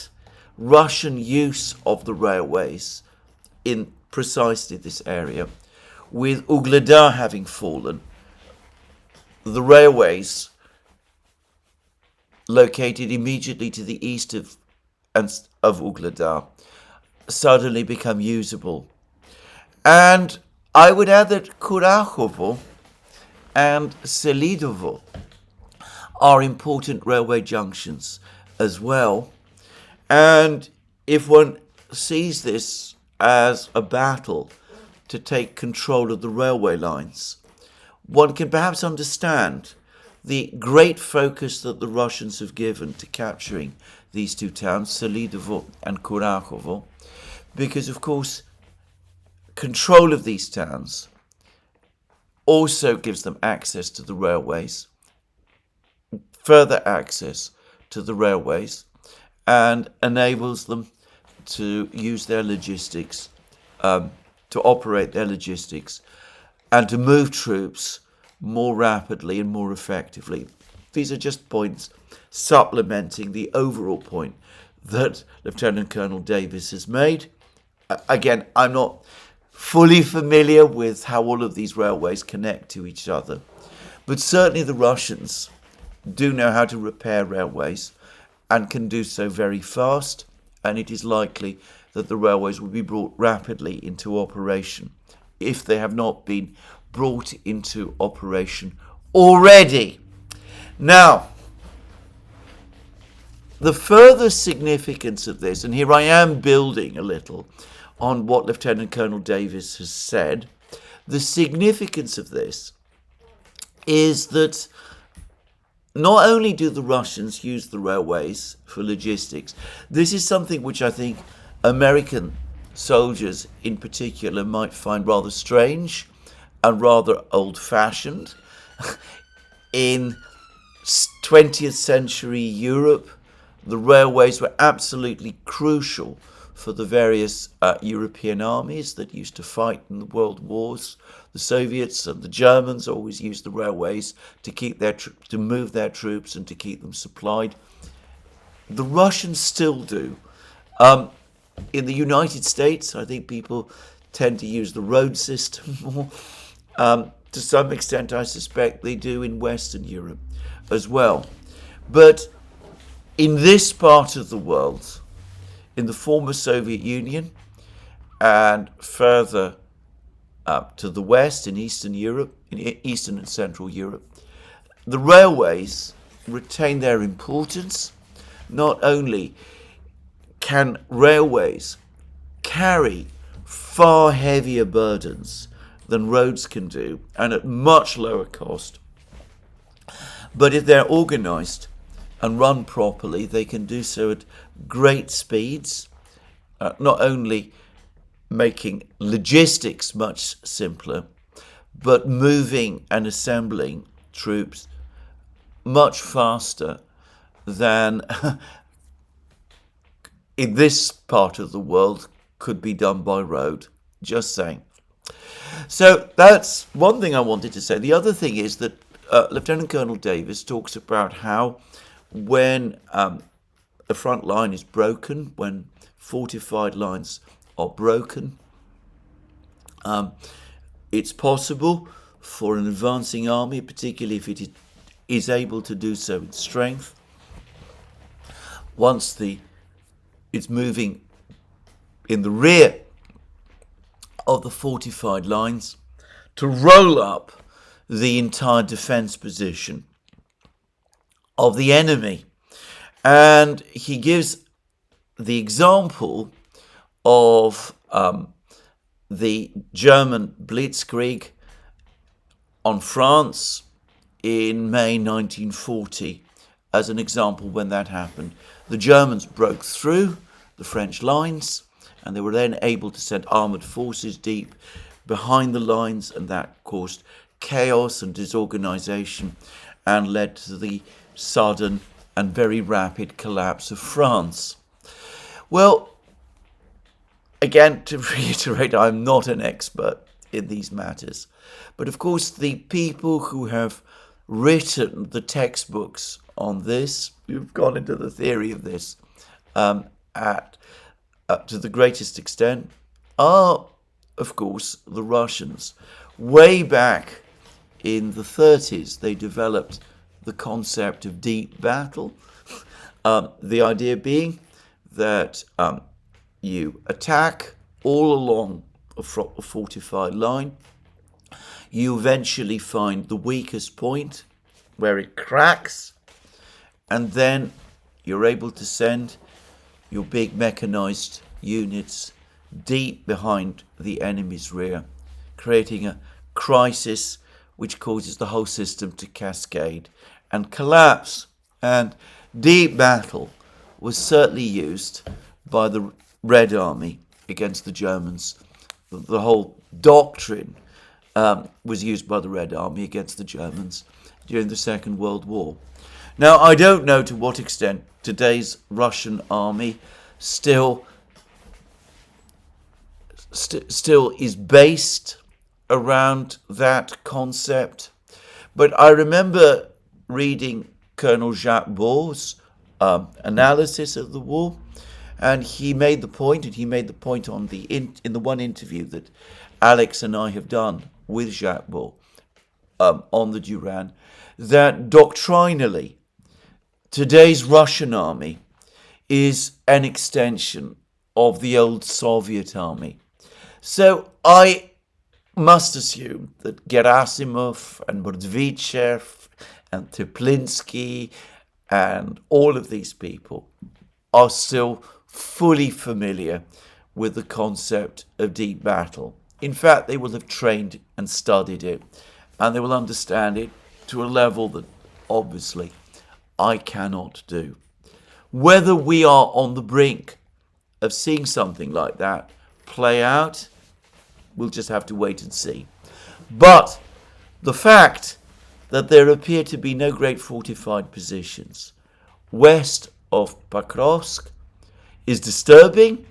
Russian use of the railways in precisely this area. With Ugledar having fallen, the railways located immediately to the east of Ugledar suddenly become usable. And I would add that Kurachovo and Selidovo are important railway junctions as well. And if one sees this as a battle to take control of the railway lines, one can perhaps understand the great focus that the Russians have given to capturing these two towns, Selidovo and Kurachovo, because, of course, control of these towns also gives them access to the railways, further access to the railways, and enables them to use their logistics, to operate their logistics, and to move troops more rapidly and more effectively. These are just points supplementing the overall point that Lieutenant Colonel Davis has made. Again, I'm not fully familiar with how all of these railways connect to each other, but certainly the Russians do know how to repair railways and can do so very fast, and it is likely that the railways will be brought rapidly into operation if they have not been brought into operation already. Now, the further significance of this, and here I am building a little on what Lieutenant Colonel Davis has said, the significance of this is that not only do the Russians use the railways for logistics, this is something which I think American soldiers in particular might find rather strange and rather old-fashioned. In 20th century Europe, the railways were absolutely crucial for the various European armies that used to fight in the world wars. The Soviets and the Germans always used the railways to keep to move their troops and to keep them supplied. The Russians still do. In the United States, I think people tend to use the road system more. To some extent, I suspect they do in Western Europe as well. But in this part of the world, in the former Soviet Union and further to the west in Eastern Europe, in Eastern and Central Europe, the railways retain their importance. Not only can railways carry far heavier burdens than roads can do, and at much lower cost, but if they're organised and run properly, they can do so at great speeds, not only making logistics much simpler, but moving and assembling troops much faster than in this part of the world could be done by road. Just saying. So that's one thing I wanted to say. The other thing is that Lieutenant Colonel Davis talks about how when a front line is broken, when fortified lines are broken, it's possible for an advancing army, particularly if it is able to do so in strength, once it's moving in the rear of the fortified lines, to roll up the entire defense position of the enemy. And he gives the example of the German blitzkrieg on France in May 1940 as an example when that happened. The Germans broke through the French lines, and they were then able to send armoured forces deep behind the lines, and that caused chaos and disorganisation and led to the sudden and very rapid collapse of France. Well, again, to reiterate, I'm not an expert in these matters, but of course the people who have written the textbooks on this, who've gone into the theory of this to the greatest extent, are, of course, the Russians. Way back in the 30s, they developed the concept of deep battle, the idea being that you attack all along a fortified line, you eventually find the weakest point where it cracks, and then you're able to send your big mechanized units deep behind the enemy's rear, creating a crisis which causes the whole system to cascade and collapse. And deep battle was certainly used by the Red Army against the Germans. The whole doctrine was used by the Red Army against the Germans during the Second World War. Now, I don't know to what extent today's Russian army still is based around that concept, but I remember reading Colonel Jacques Bauer's analysis of the war, and he made the point, on in the one interview that Alex and I have done with Jacques Bauer on the Duran, that doctrinally today's Russian army is an extension of the old Soviet army. So I must assume that Gerasimov and Bordvichev and Teplinsky and all of these people are still fully familiar with the concept of deep battle. In fact, they will have trained and studied it, and they will understand it to a level that obviously I cannot do. Whether we are on the brink of seeing something like that play out, we'll just have to wait and see. But the fact that there appear to be no great fortified positions west of Pokrovsk is disturbing,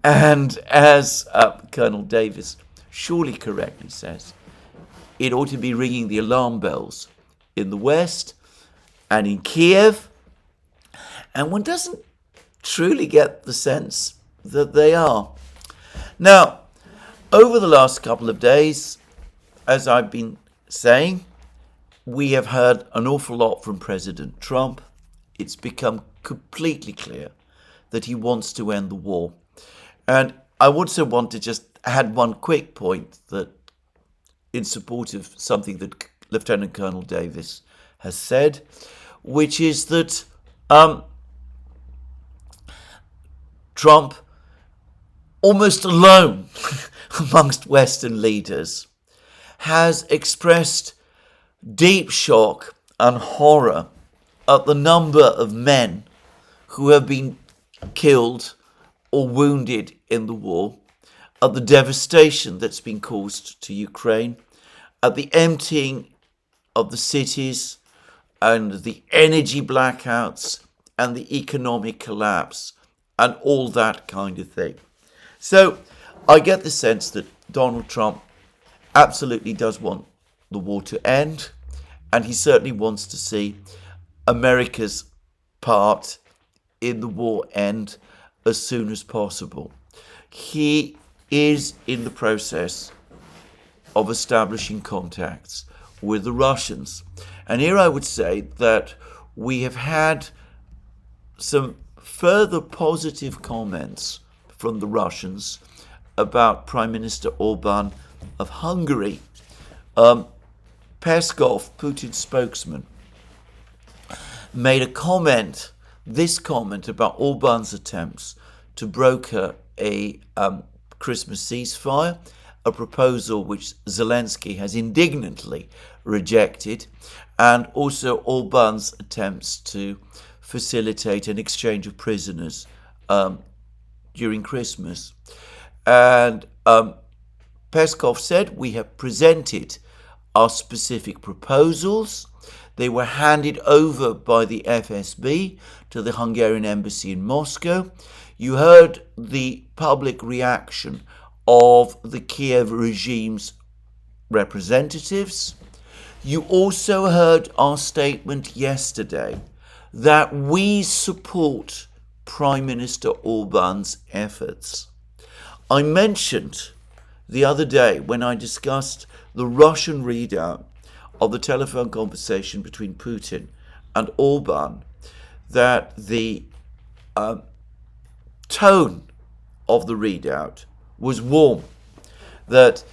and as Colonel Davis surely correctly says, it ought to be ringing the alarm bells in the west and in Kiev, and one doesn't truly get the sense that they are. Now, over the last couple of days, as I've been saying, we have heard an awful lot from President Trump. It's become completely clear that he wants to end the war. And I also want to just add one quick point that in support of something that Lieutenant Colonel Davis has said, which is that Trump, almost alone amongst Western leaders, has expressed deep shock and horror at the number of men who have been killed or wounded in the war, at the devastation that's been caused to Ukraine, at the emptying of the cities and the energy blackouts and the economic collapse and all that kind of thing. So I get the sense that Donald Trump absolutely does want the war to end, and he certainly wants to see America's part in the war end as soon as possible. He is in the process of establishing contacts with the Russians. And here I would say that we have had some further positive comments from the Russians about Prime Minister Orban of Hungary. Peskov, Putin's spokesman, made a comment, this comment about Orban's attempts to broker a Christmas ceasefire, a proposal which Zelensky has indignantly rejected, and also Orban's attempts to facilitate an exchange of prisoners during Christmas. And Peskov said, we have presented our specific proposals. They were handed over by the FSB to the Hungarian embassy in Moscow. You heard the public reaction of the Kiev regime's representatives. You also heard our statement yesterday that we support Prime Minister Orban's efforts. I mentioned the other day when I discussed the Russian readout of the telephone conversation between Putin and Orban that the tone of the readout was warm, that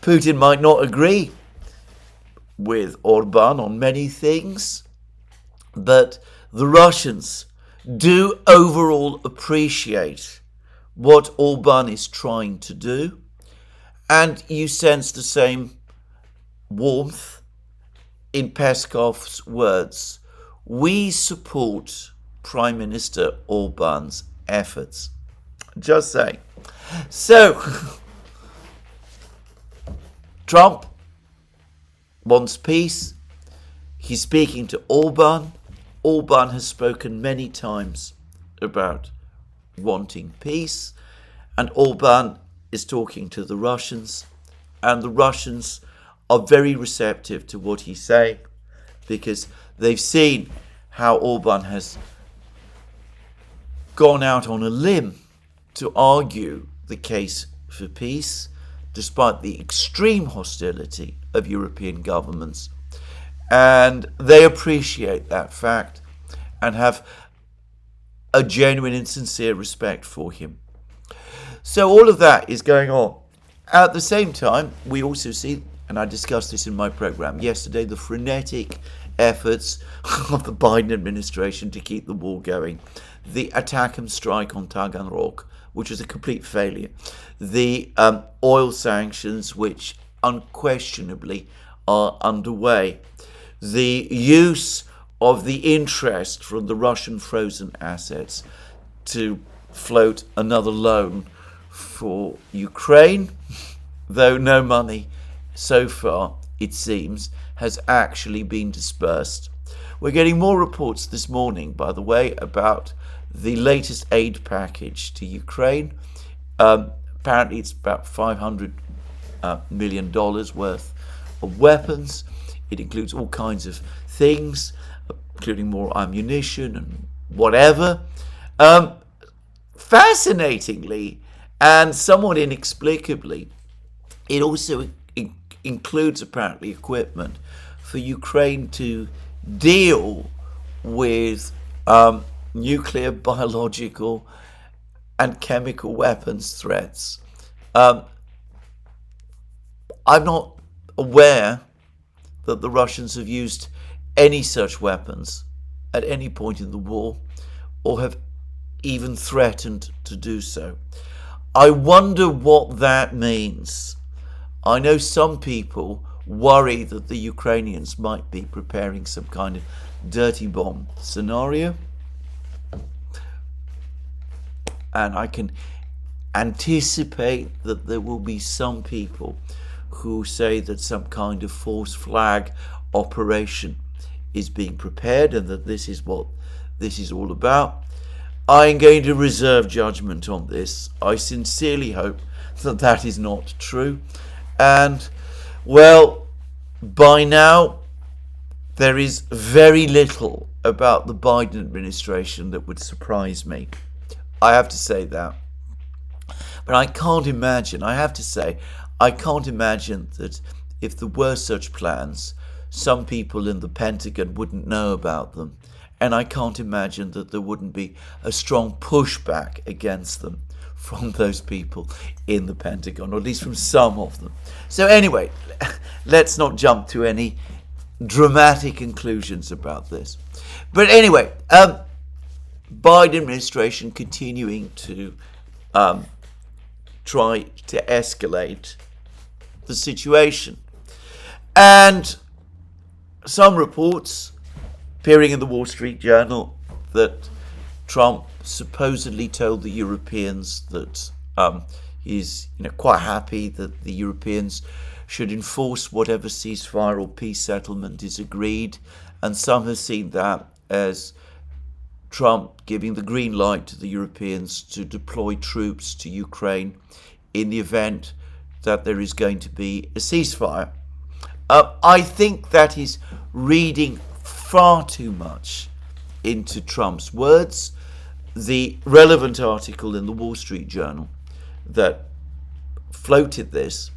Putin might not agree with Orban on many things, but the Russians do overall appreciate what Orban is trying to do, and you sense the same warmth in Peskov's words. We support Prime Minister Orban's efforts. Just saying. So, Trump wants peace. He's speaking to Orban. Orban has spoken many times about wanting peace, and Orban is talking to the Russians, and the Russians are very receptive to what he's saying because they've seen how Orban has gone out on a limb to argue the case for peace despite the extreme hostility of European governments. And they appreciate that fact and have a genuine and sincere respect for him. So all of that is going on. At the same time, we also see, and I discussed this in my program yesterday, the frenetic efforts of the Biden administration to keep the war going. The attack and strike on Taganrog, which was a complete failure. The oil sanctions, which unquestionably are underway. The use of the interest from the Russian frozen assets to float another loan for Ukraine, though no money so far, it seems, has actually been dispersed. We're getting more reports this morning, by the way, about the latest aid package to Ukraine. Apparently it's about $500 million worth of weapons. It includes all kinds of things, including more ammunition and whatever. Fascinatingly, and somewhat inexplicably, it also includes apparently equipment for Ukraine to deal with nuclear, biological, and chemical weapons threats. I'm not aware that the Russians have used any such weapons at any point in the war, or have even threatened to do so. I wonder what that means. I know some people worry that the Ukrainians might be preparing some kind of dirty bomb scenario. And I can anticipate that there will be some people who say that some kind of false flag operation is being prepared and that this is what this is all about. I am going to reserve judgment on this. I sincerely hope that that is not true. And, well, by now, there is very little about the Biden administration that would surprise me. I have to say that. But I can't imagine, I have to say, I can't imagine that if there were such plans, some people in the Pentagon wouldn't know about them. And I can't imagine that there wouldn't be a strong pushback against them from those people in the Pentagon, or at least from some of them. So anyway, let's not jump to any dramatic conclusions about this. But anyway, Biden administration continuing to try to escalate the situation. And some reports appearing in the Wall Street Journal that Trump supposedly told the Europeans that he's quite happy that the Europeans should enforce whatever ceasefire or peace settlement is agreed. And some have seen that as Trump giving the green light to the Europeans to deploy troops to Ukraine in the event that there is going to be a ceasefire. I think that is reading far too much into Trump's words. The relevant article in the Wall Street Journal that floated this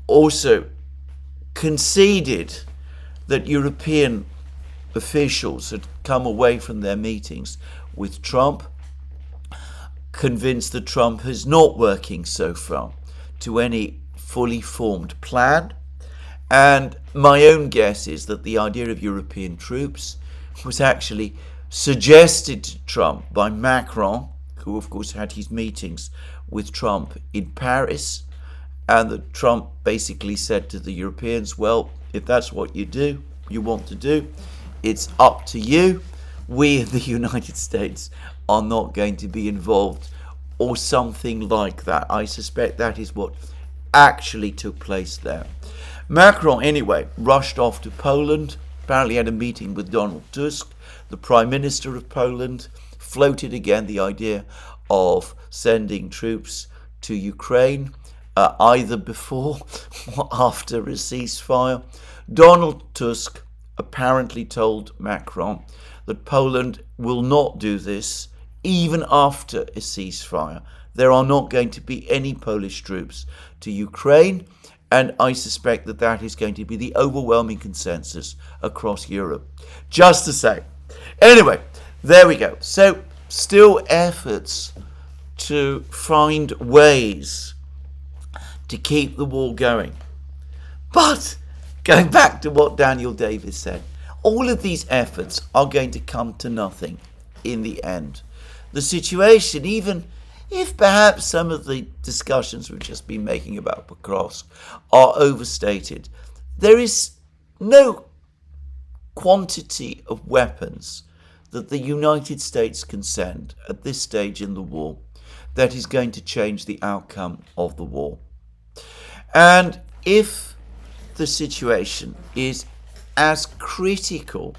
also conceded that European officials had come away from their meetings with Trump convinced that Trump is not working so far to any fully formed plan. And my own guess is that the idea of European troops was actually suggested to Trump by Macron, who of course had his meetings with Trump in Paris, and that Trump basically said to the Europeans, well, if that's what you want to do, it's up to you. We in the United States are not going to be involved, or something like that. I suspect that is what actually took place there. Macron, anyway, rushed off to Poland, apparently had a meeting with Donald Tusk, the Prime Minister of Poland, floated again the idea of sending troops to Ukraine, either before or after a ceasefire. Donald Tusk apparently told Macron that Poland will not do this even after a ceasefire. There are not going to be any Polish troops to Ukraine, and I suspect that that is going to be the overwhelming consensus across Europe. Just to say. Anyway, there we go. So, still efforts to find ways to keep the war going. But, going back to what Daniel Davis said, all of these efforts are going to come to nothing in the end. The situation, even if perhaps some of the discussions we've just been making about Pokrovsk are overstated, there is no quantity of weapons that the United States can send at this stage in the war that is going to change the outcome of the war. And if the situation is as critical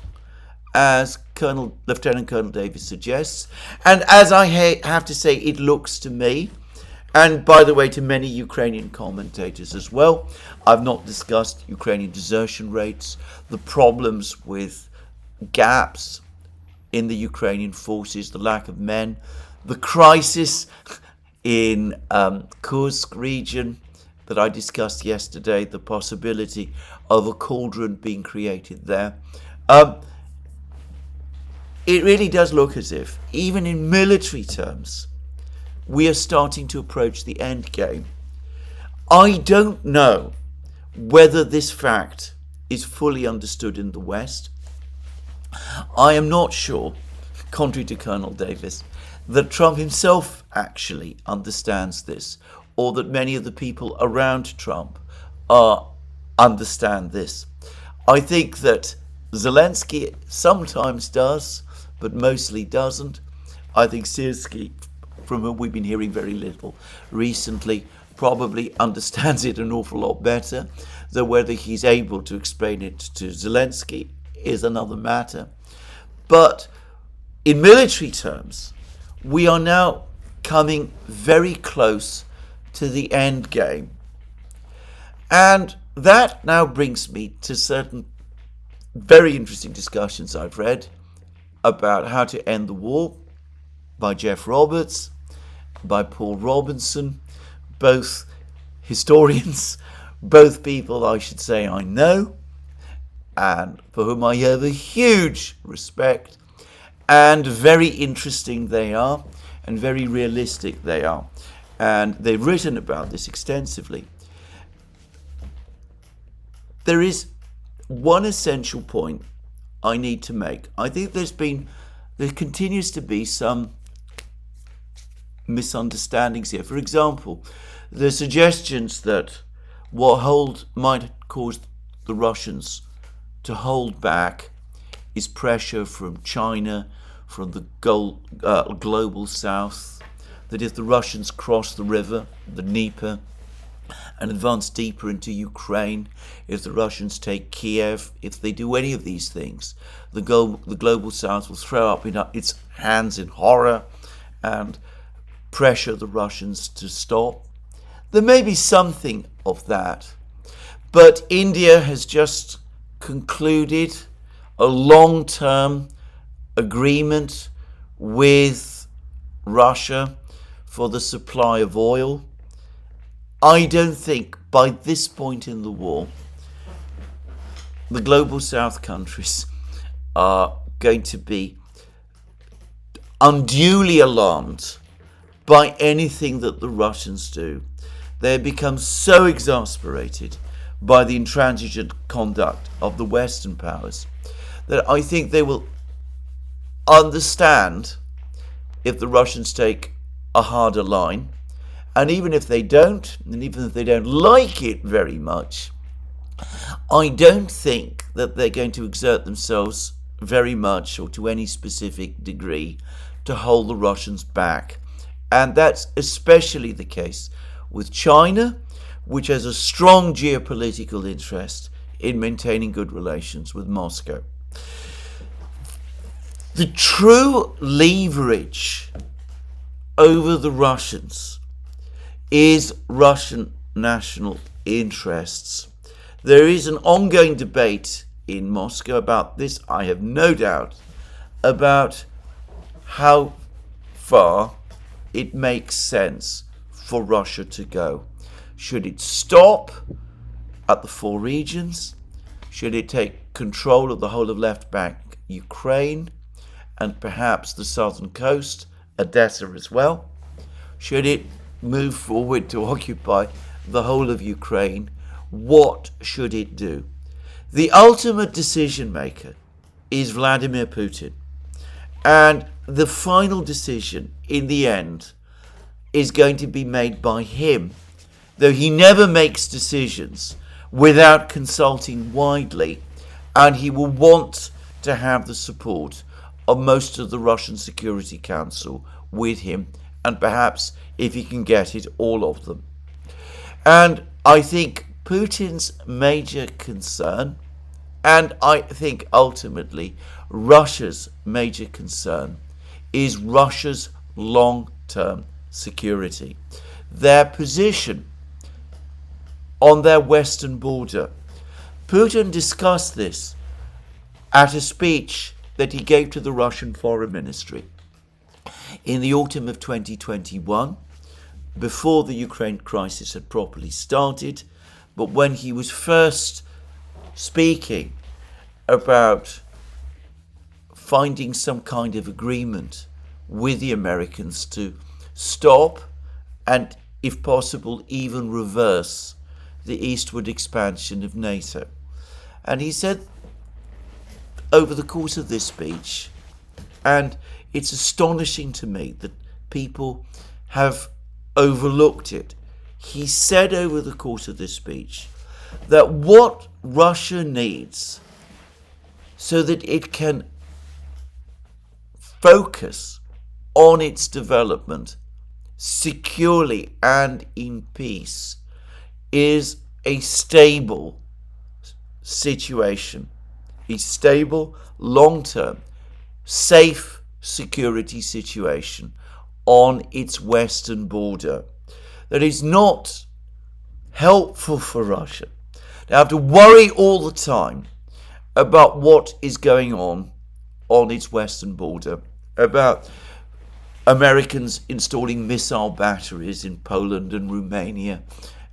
as Lieutenant Colonel Davis suggests, and as I have to say it looks to me, and by the way to many Ukrainian commentators as well, I've not discussed Ukrainian desertion rates, the problems with gaps in the Ukrainian forces, the lack of men, the crisis in Kursk region that I discussed yesterday, the possibility of a cauldron being created there. It really does look as if, even in military terms, we are starting to approach the end game. I don't know whether this fact is fully understood in the West. I am not sure, contrary to Colonel Davis, that Trump himself actually understands this, or that many of the people around Trump understand this. I think that Zelensky sometimes does, but mostly doesn't. I think Syrsky, from whom we've been hearing very little recently, probably understands it an awful lot better, though whether he's able to explain it to Zelensky is another matter. But in military terms, we are now coming very close to the end game. And that now brings me to certain very interesting discussions I've read about how to end the war by Jeff Roberts, by Paul Robinson, both historians, both people I should say I know, and for whom I have a huge respect, and very interesting they are, and very realistic they are. And they've written about this extensively. There is one essential point I need to make. I think there continues to be some misunderstandings here. For example, the suggestions that what might cause the Russians to hold back is pressure from China, from the global south, that if the Russians cross the river, the Dnieper, and advance deeper into Ukraine, if the Russians take Kiev, if they do any of these things, the global south will throw up its hands in horror and pressure the Russians to stop. There may be something of that, but India has just concluded a long-term agreement with Russia for the supply of oil. I don't think by this point in the war the global south countries are going to be unduly alarmed by anything that the Russians do. They have become so exasperated by the intransigent conduct of the Western powers that I think they will understand if the Russians take a harder line. And even if they don't, and even if they don't like it very much, I don't think that they're going to exert themselves very much or to any specific degree to hold the Russians back. And that's especially the case with China, which has a strong geopolitical interest in maintaining good relations with Moscow. The true leverage over the Russians is Russian national interests. There is an ongoing debate in Moscow about this, I have no doubt, about how far it makes sense for Russia to go. Should it stop at the four regions? Should it take control of the whole of left bank Ukraine and perhaps the southern coast, Odessa as well? Should it move forward to occupy the whole of Ukraine? What should it do? The ultimate decision maker is Vladimir Putin. And the final decision in the end is going to be made by him, though he never makes decisions without consulting widely, and he will want to have the support of most of the Russian Security Council with him, and perhaps, if he can get it, all of them. And I think Putin's major concern, and I think ultimately Russia's major concern, is Russia's long-term security. Their position on their western border. Putin discussed this at a speech that he gave to the Russian Foreign Ministry in the autumn of 2021, before the Ukraine crisis had properly started, but when he was first speaking about finding some kind of agreement with the Americans to stop and, if possible, even reverse the eastward expansion of NATO. And he said over the course of this speech, and it's astonishing to me that people have overlooked it, he said over the course of this speech that what Russia needs so that it can focus on its development securely and in peace is a stable situation, a stable, long-term, safe security situation on its western border that is not helpful for Russia. They have to worry all the time about what is going on its western border, about Americans installing missile batteries in Poland and Romania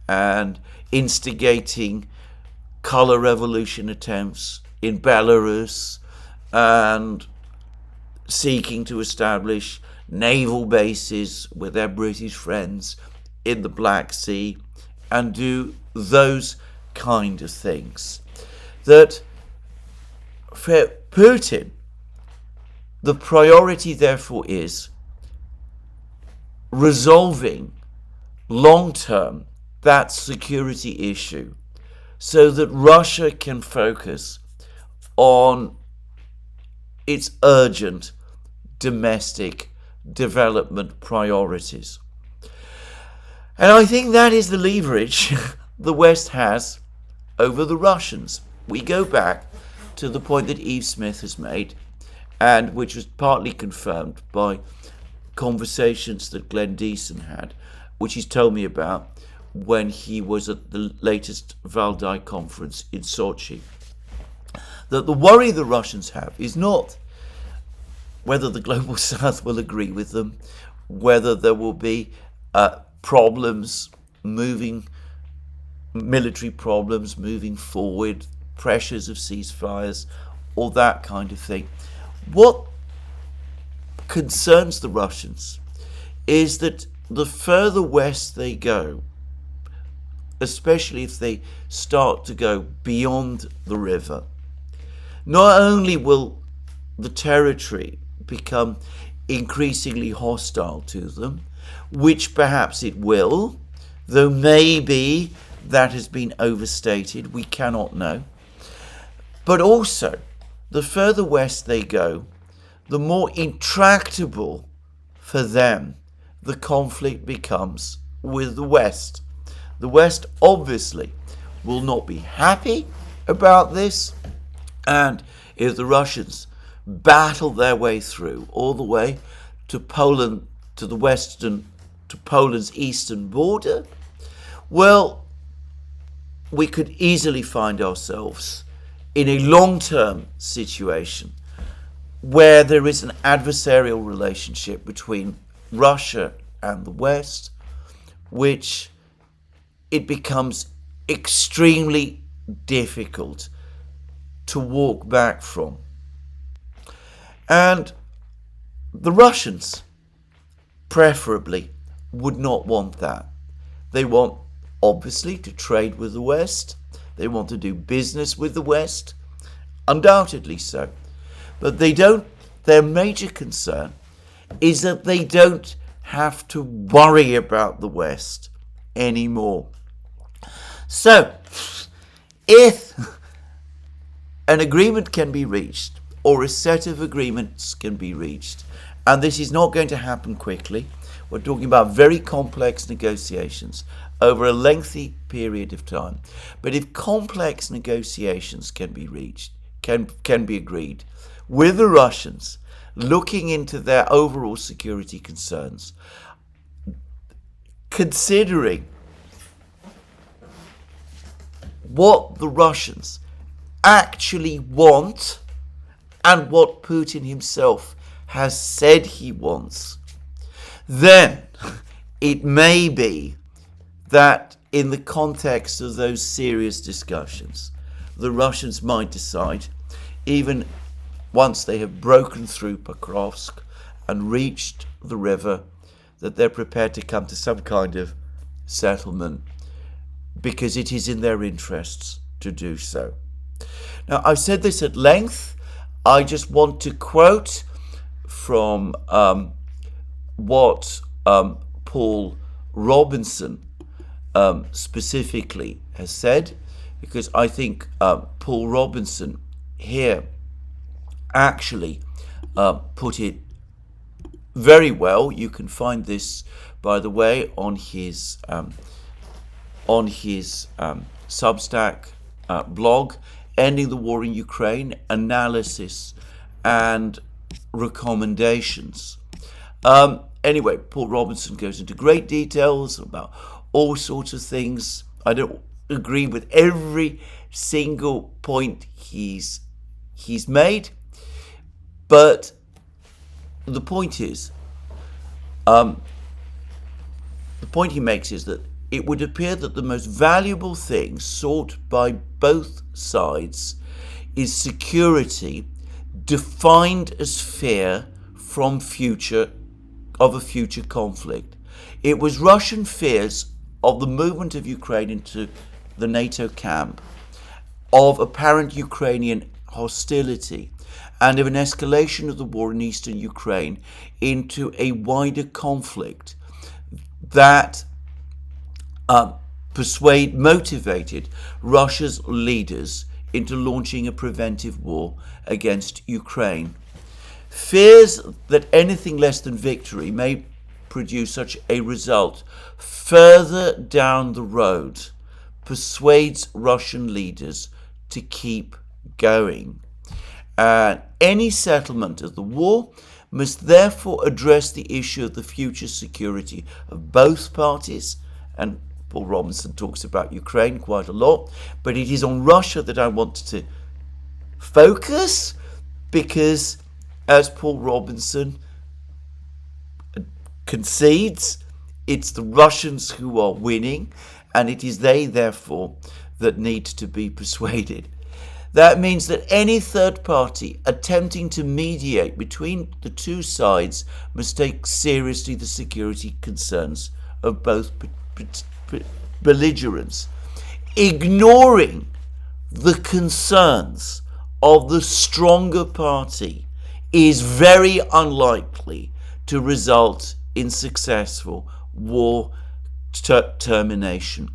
and instigating color revolution attempts in Belarus and seeking to establish naval bases with their British friends in the Black Sea and do those kind of things. That for Putin, the priority therefore is resolving long-term that security issue so that Russia can focus on its urgent domestic development priorities. And I think that is the leverage the West has over the Russians. We go back to the point that Eve Smith has made, and which was partly confirmed by conversations that Glenn Deason had, which he's told me about when he was at the latest Valdai conference in Sochi. That the worry the Russians have is not whether the global south will agree with them, whether there will be problems military problems moving forward, pressures of ceasefires, all that kind of thing. What concerns the Russians is that the further west they go, especially if they start to go beyond the river, not only will the territory become increasingly hostile to them, which perhaps it will, though maybe that has been overstated, we cannot know, but also the further west they go, the more intractable for them the conflict becomes with the West. The West obviously will not be happy about this, and if the Russians battle their way through all the way to Poland, to Poland's eastern border, well, we could easily find ourselves in a long-term situation where there is an adversarial relationship between Russia and the West, which it becomes extremely difficult to walk back from. And the Russians, preferably, would not want that. They want, obviously, to trade with the West. They want to do business with the West, undoubtedly so. But their major concern is that they don't have to worry about the West anymore. So, if an agreement can be reached, or a set of agreements can be reached, and this is not going to happen quickly, we're talking about very complex negotiations over a lengthy period of time. But if complex negotiations can be reached, can be agreed with the Russians, looking into their overall security concerns, considering what the Russians actually want and what Putin himself has said he wants, then it may be that in the context of those serious discussions, the Russians might decide, even once they have broken through Pokrovsk and reached the river, that they're prepared to come to some kind of settlement because it is in their interests to do so. Now, I've said this at length. I just want to quote from what Paul Robinson specifically has said, because I think Paul Robinson here actually put it very well. You can find this, by the way, on his Substack blog, Ending the War in Ukraine, Analysis and Recommendations. Anyway, Paul Robinson goes into great details about all sorts of things. I don't agree with every single point he's he's made. But the point is, the point he makes is that it would appear that the most valuable thing sought by both sides is security defined as fear from of a future conflict. It was Russian fears of the movement of Ukraine into the NATO camp, of apparent Ukrainian hostility, and of an escalation of the war in eastern Ukraine into a wider conflict that motivated Russia's leaders into launching a preventive war against Ukraine. Fears that anything less than victory may produce such a result further down the road persuades Russian leaders to keep going. Any settlement of the war must therefore address the issue of the future security of both parties, and Paul Robinson talks about Ukraine quite a lot, but it is on Russia that I want to focus, because as Paul Robinson concedes, it's the Russians who are winning, and it is they, therefore, that need to be persuaded. That means that any third party attempting to mediate between the two sides must take seriously the security concerns of both belligerents. Ignoring the concerns of the stronger party is very unlikely to result in successful war termination.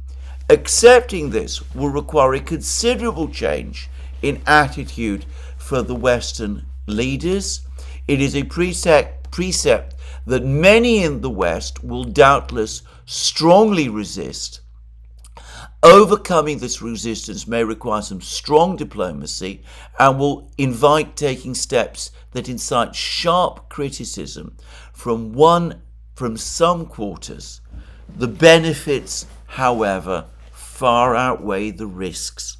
Accepting this will require a considerable change in attitude for the Western leaders. It is a precept that many in the West will doubtless strongly resist. Overcoming this resistance may require some strong diplomacy and will invite taking steps that incite sharp criticism from some quarters. The benefits, however, far outweigh the risks.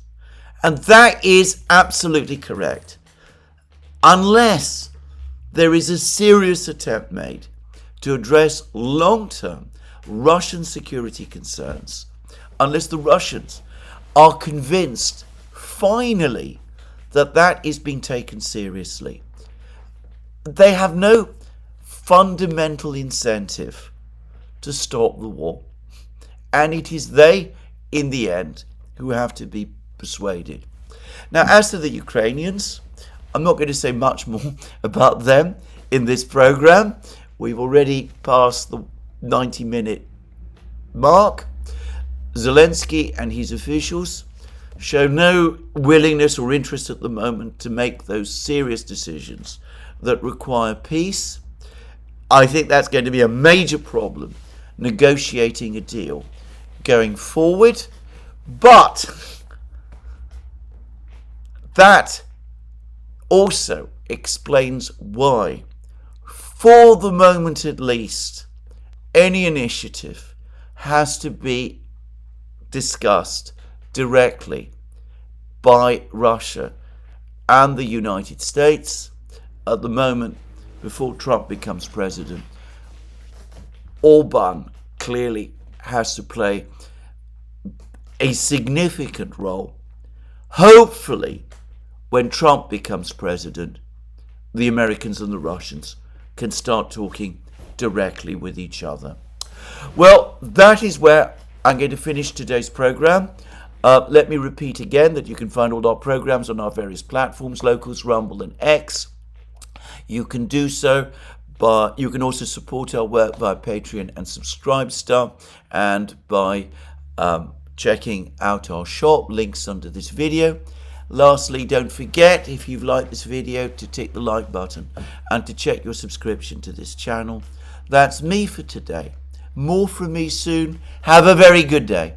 And that is absolutely correct. Unless there is a serious attempt made to address long-term Russian security concerns, unless the Russians are convinced finally that that is being taken seriously, they have no fundamental incentive to stop the war. And it is they, in the end, who have to be persuaded. Now, as to the Ukrainians, I'm not going to say much more about them in this program. We've already passed the 90-minute mark. Zelensky and his officials show no willingness or interest at the moment to make those serious decisions that require peace. I think that's going to be a major problem, negotiating a deal going forward. But that also explains why, for the moment at least, any initiative has to be discussed directly by Russia and the United States. At the moment, before Trump becomes president, Orban clearly has to play a significant role. Hopefully, when Trump becomes president, the Americans and the Russians can start talking directly with each other. Well, that is where I'm going to finish today's program. Let me repeat again that you can find all our programs on our various platforms, Locals, Rumble and X. You can do so, but you can also support our work via Patreon and Subscribestar, and by checking out our shop, links under this video. Lastly, don't forget, if you've liked this video, to tick the like button and to check your subscription to this channel. That's me for today. More from me soon. Have a very good day.